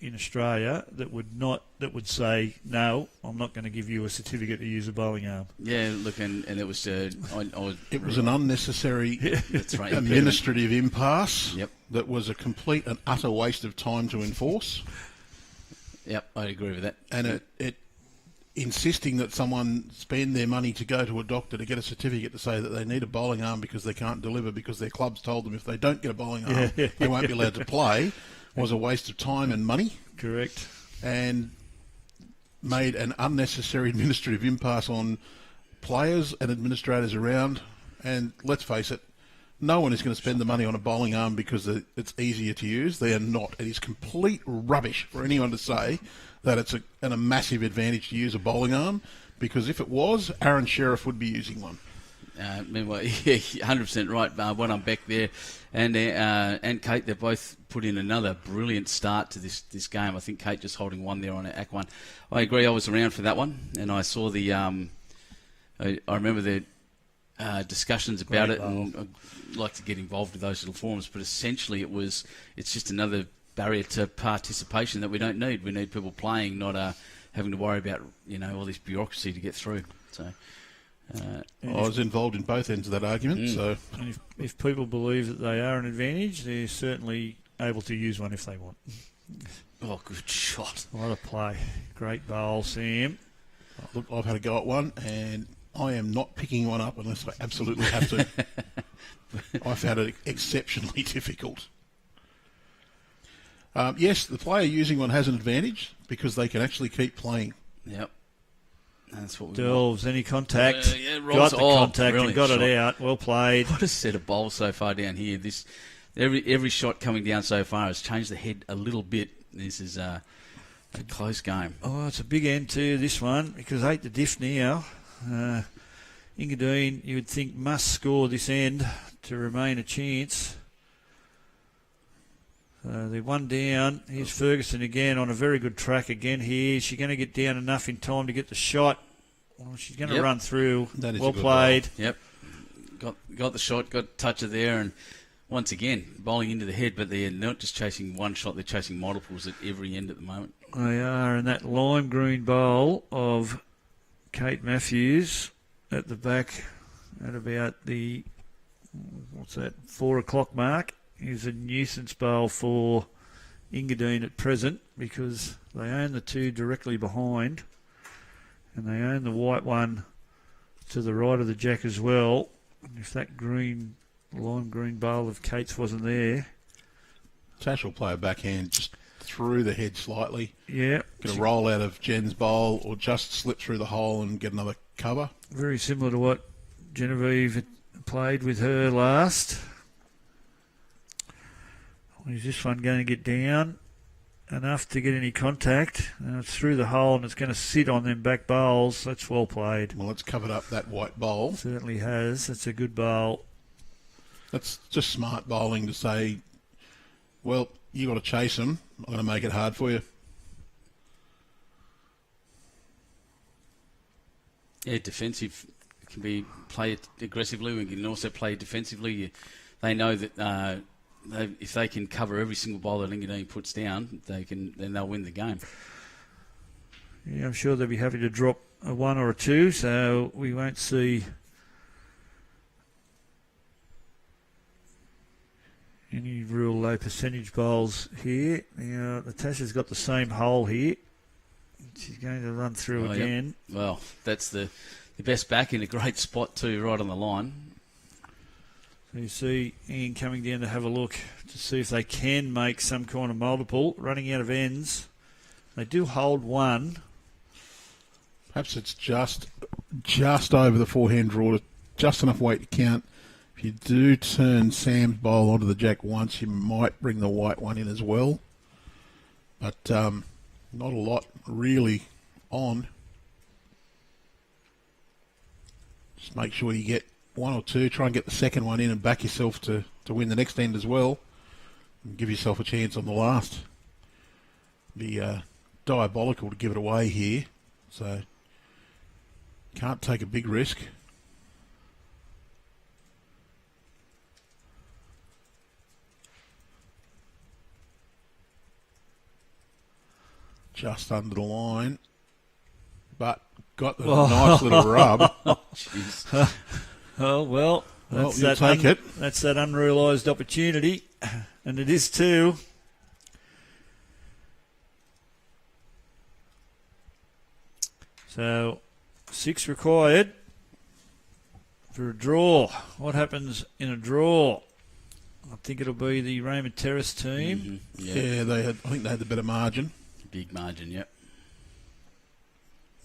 in Australia that would say, no, I'm not going to give you a certificate to use a bowling arm. Yeah, look, and it was... It was an unnecessary that's right, administrative impasse Yep. that was a complete and utter waste of time to enforce. Yep, I agree with that. And it insisting that someone spend their money to go to a doctor to get a certificate to say that they need a bowling arm because they can't deliver because their club's told them if they don't get a bowling arm, they won't be allowed to play, was a waste of time and money. Correct. And made an unnecessary administrative impasse on players and administrators around. And let's face it, no one is going to spend the money on a bowling arm because it's easier to use. They are not. It is complete rubbish for anyone to say that it's a massive advantage to use a bowling arm, because if it was, Aaron Sheriff would be using one. Meanwhile, yeah, 100% right. When I'm back there, and Kate, they both put in another brilliant start to this game. I think Kate just holding 1 there on her Act 1. I agree. I was around for that one, and I saw the. I remember the discussions about it, and I'd like to get involved with those little forums. But essentially, it's just another barrier to participation that we don't need. We need people playing, not having to worry about all this bureaucracy to get through. So. I was involved in both ends of that argument. So, and if people believe that they are an advantage, they're certainly able to use one if they want. Oh, good shot. What a play. Great bowl, Sam. Look, I've had a go at one, and I am not picking one up unless I absolutely have to. I found it exceptionally difficult. Yes, the player using one has an advantage because they can actually keep playing. Yep. That's what we Delves, any contact? Got the contact and got it out. Well played. What a set of bowls so far down here. Every shot coming down so far has changed the head a little bit. This is a close game. Oh, it's a big end to this one because 8 to diff now. Engadine, you would think, must score this end to remain a chance. They're 1 down. Here's Ferguson again on a very good track again here. Is she going to get down enough in time to get the shot? Well, she's going to run through. That is well played. Ball. Yep. Got the shot, got touch of there, and once again, bowling into the head, but they're not just chasing one shot, they're chasing multiples at every end at the moment. They are, in that lime green bowl of Kate Matthews at the back at about the, 4 o'clock mark. Is a nuisance bowl for Engadine at present because they own the 2 directly behind and they own the white one to the right of the jack as well. And if that lime green bowl of Kate's wasn't there... Tash will play a backhand just through the head slightly. Yeah. Get a roll out of Jen's bowl or just slip through the hole and get another cover. Very similar to what Genevieve had played with her last. Is this one going to get down enough to get any contact? It's through the hole and it's going to sit on them back bowls. That's well played. Well, it's covered up that white bowl. Certainly has. That's a good bowl. That's just smart bowling to say, Well, you got to chase them. I'm going to make it hard for you. Yeah, defensive can be play aggressively. We can also play defensively. They know that if they can cover every single ball that Engadine puts down, then they'll win the game. Yeah, I'm sure they'll be happy to drop a 1 or a 2, so we won't see any real low percentage bowls here. Now, Natasha's got the same hole here. She's going to run through again. Yep. Well, that's the best back in a great spot too, right on the line. So you see Ian coming down to have a look to see if they can make some kind of multiple. Running out of ends. They do hold 1. Perhaps it's just over the forehand draw, just enough weight to count. If you do turn Sam's bowl onto the jack once, you might bring the white one in as well. But not a lot really on. Just make sure you get 1 or 2. Try and get the second one in and back yourself to win the next end as well. And give yourself a chance on the last. Be diabolical to give it away here. So can't take a big risk. Just under the line. But got the nice little rub. Jeez. Oh, well, that's you'll take it. That's that unrealised opportunity. And it is 2. So 6 required for a draw. What happens in a draw? I think it'll be the Raymond Terrace team. Mm-hmm. Yeah, I think they had the better margin. Big margin, yep.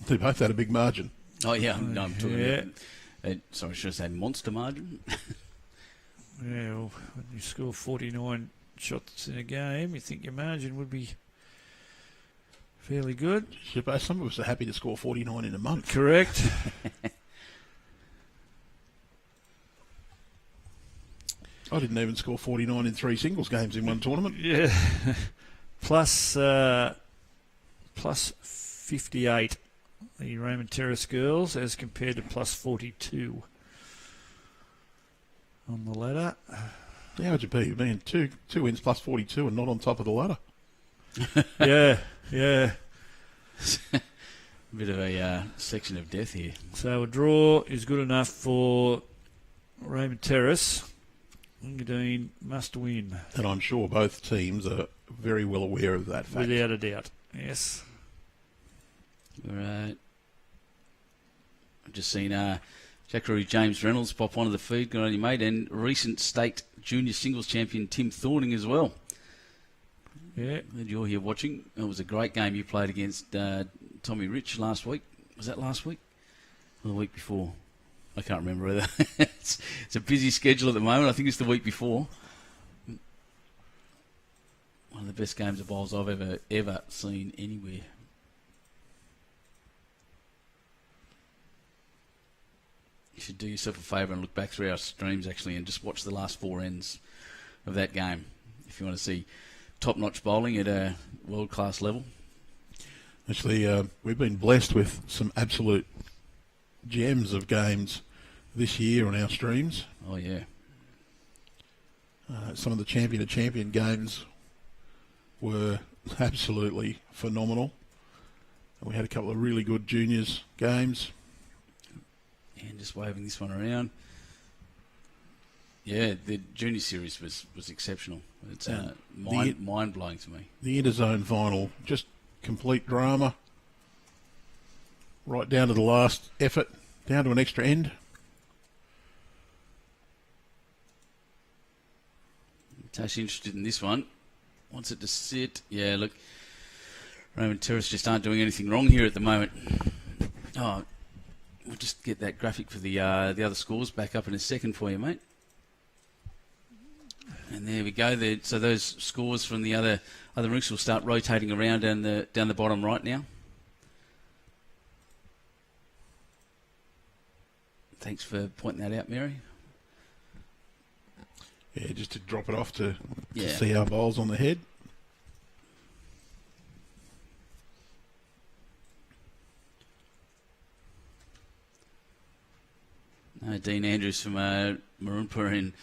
They both had a big margin. Oh, yeah. No, I'm talking about... sorry, should I say monster margin? Yeah, well, when you score 49 shots in a game, you think your margin would be fairly good. Some of us are happy to score 49 in a month. Correct. I didn't even score 49 in 3 singles games in one tournament. Yeah. plus 58, the Raymond Terrace girls, as compared to plus 42 on the ladder. How would you be? You've been 2 wins plus 42 and not on top of the ladder. Yeah. Bit of a section of death here. So a draw is good enough for Raymond Terrace. Engadine must win. And I'm sure both teams are very well aware of that fact. Without a doubt, yes. All right. I've just seen Jackaroo James Reynolds pop onto the feed, good on you, mate, and recent state junior singles champion Tim Thorning as well. Yeah. Glad you're here watching. It was a great game you played against Tommy Rich last week. Was that last week? Or the week before? I can't remember either. It's a busy schedule at the moment. I think it's the week before. One of the best games of bowls I've ever seen anywhere. You should do yourself a favour and look back through our streams actually and just watch the last 4 ends of that game if you want to see top-notch bowling at a world-class level. Actually, we've been blessed with some absolute gems of games this year on our streams. Oh, yeah. Some of the champion-to-champion games were absolutely phenomenal. And we had a couple of really good juniors games. And just waving this one around. Yeah, the junior series was exceptional. It's mind-blowing to me. The interzone final, just complete drama. Right down to the last effort, down to an extra end. Natasha interested in this one. Wants it to sit. Yeah, look, Raymond Terrace just aren't doing anything wrong here at the moment. Oh, we'll just get that graphic for the other scores back up in a second for you, mate. And there we go. So those scores from the other rinks will start rotating around down the bottom right now. Thanks for pointing that out, Mary. Yeah, just to drop it off to Yeah. see our bowls on the head. Dean Andrews from Marupna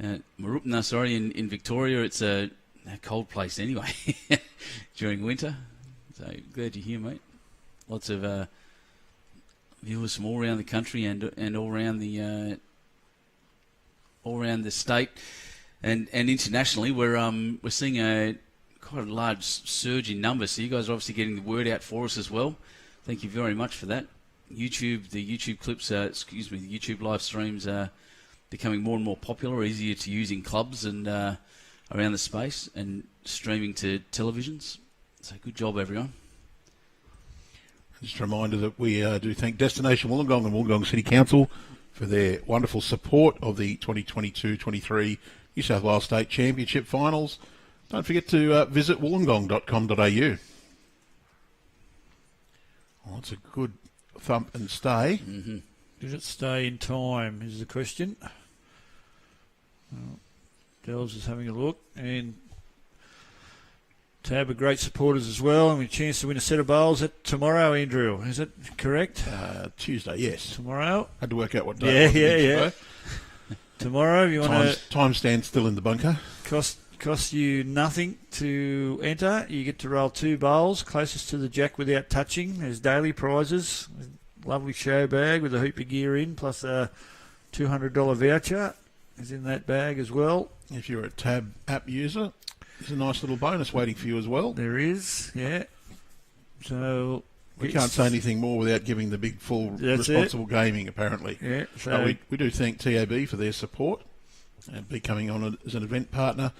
in Victoria. It's a cold place anyway during winter. So glad you're here, mate. Lots of viewers from all around the country and all around the state and internationally. We're seeing quite a large surge in numbers. So you guys are obviously getting the word out for us as well. Thank you very much for that. The YouTube clips, the YouTube live streams are becoming more and more popular, easier to use in clubs and around the space, and streaming to televisions. So good job, everyone. Just a reminder that we do thank Destination Wollongong and Wollongong City Council for their wonderful support of the 2022-23 New South Wales State Championship Finals. Don't forget to visit wollongong.com.au. Oh, it's a good thump and stay. Mm-hmm. Did it stay in time is the question. Well, Delves is having a look, and Tab are great supporters as well, and we have a chance to win a set of bowls at tomorrow, Andrew. Is that correct? Tuesday, yes. Tomorrow? Had to work out what day. Yeah. Tomorrow, you want to... Time stands still in the bunker. Costs you nothing to enter. You get to roll 2 bowls closest to the jack without touching. There's daily prizes. Lovely show bag with a heap of gear in, plus a $200 voucher is in that bag as well. If you're a Tab app user, there's a nice little bonus waiting for you as well. There is, yeah. So we can't say anything more without giving the big full responsible gaming, apparently. Yeah. So we do thank TAB for their support and becoming on as an event partner.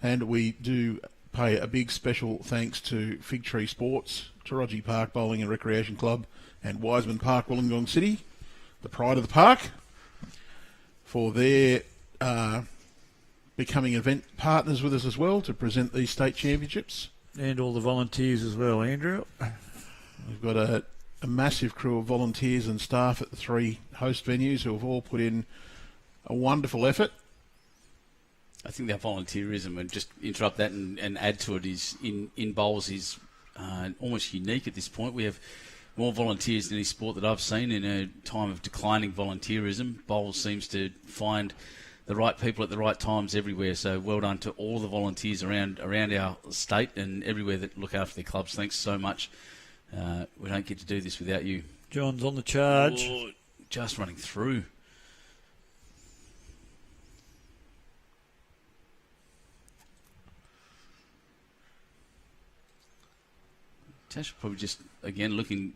And we do pay a big special thanks to Fig Tree Sports, Taraji Park Bowling and Recreation Club, and Wiseman Park, Wollongong City, the pride of the park, for their becoming event partners with us as well to present these state championships. And all the volunteers as well, Andrew. We've got a massive crew of volunteers and staff at the 3 host venues who have all put in a wonderful effort. I think that volunteerism, and just interrupt that and add to it, is in bowls is almost unique at this point. We have more volunteers than any sport that I've seen in a time of declining volunteerism. Bowls seems to find the right people at the right times everywhere. So well done to all the volunteers around our state and everywhere that look after their clubs. Thanks so much. We don't get to do this without you. John's on the charge. Oh, just running through. Natasha probably just, again, looking...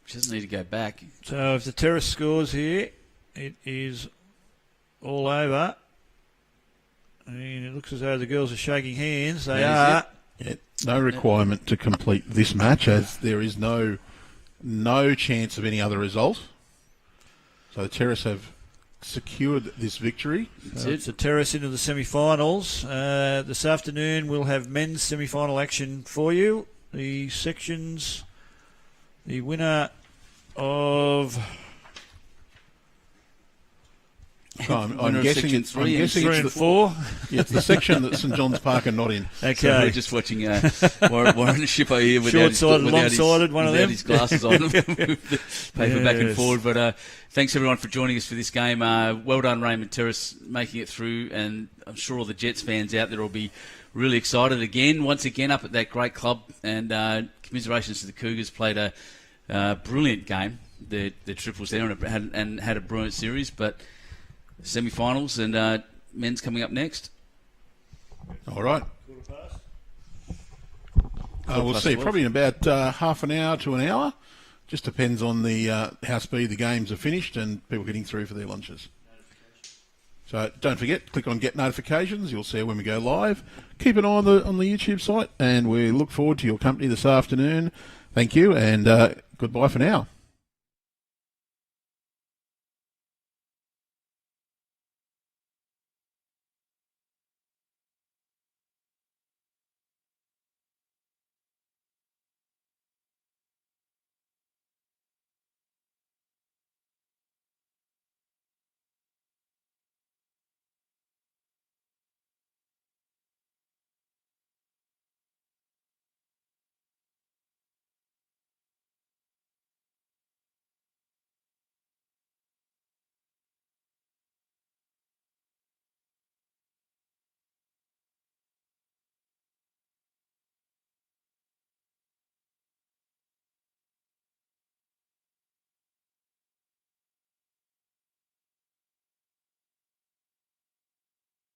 She doesn't need to go back. So if the Terrace scores here, it is all over. And it looks as though the girls are shaking hands. They are. Yeah, no requirement to complete this match, as there is no chance of any other result. So the Terrace have secured this victory. So it's the Terrace into the semi-finals. This afternoon we'll have men's semi-final action for you. The sections, the winner of... I'm guessing it's 3 and 4. Yeah, it's the section that St John's Park are not in. Okay. So we're just watching Warren Shippo here short-sighted, long-sighted, one of them. His glasses on, move the paper back and forward. But thanks everyone for joining us for this game. Well done, Raymond, Terrace, making it through, and I'm sure all the Jets fans out there will be really excited once again up at that great club. And commiserations to the Cougars, played a brilliant game, the triples there, and had a brilliant series. But semi-finals and men's coming up next. All right. We'll see. Probably in about half an hour to an hour. Just depends on the how speed the games are finished and people getting through for their lunches. So don't forget, click on Get Notifications. You'll see when we go live. Keep an eye on the YouTube site, and we look forward to your company this afternoon. Thank you, and goodbye for now.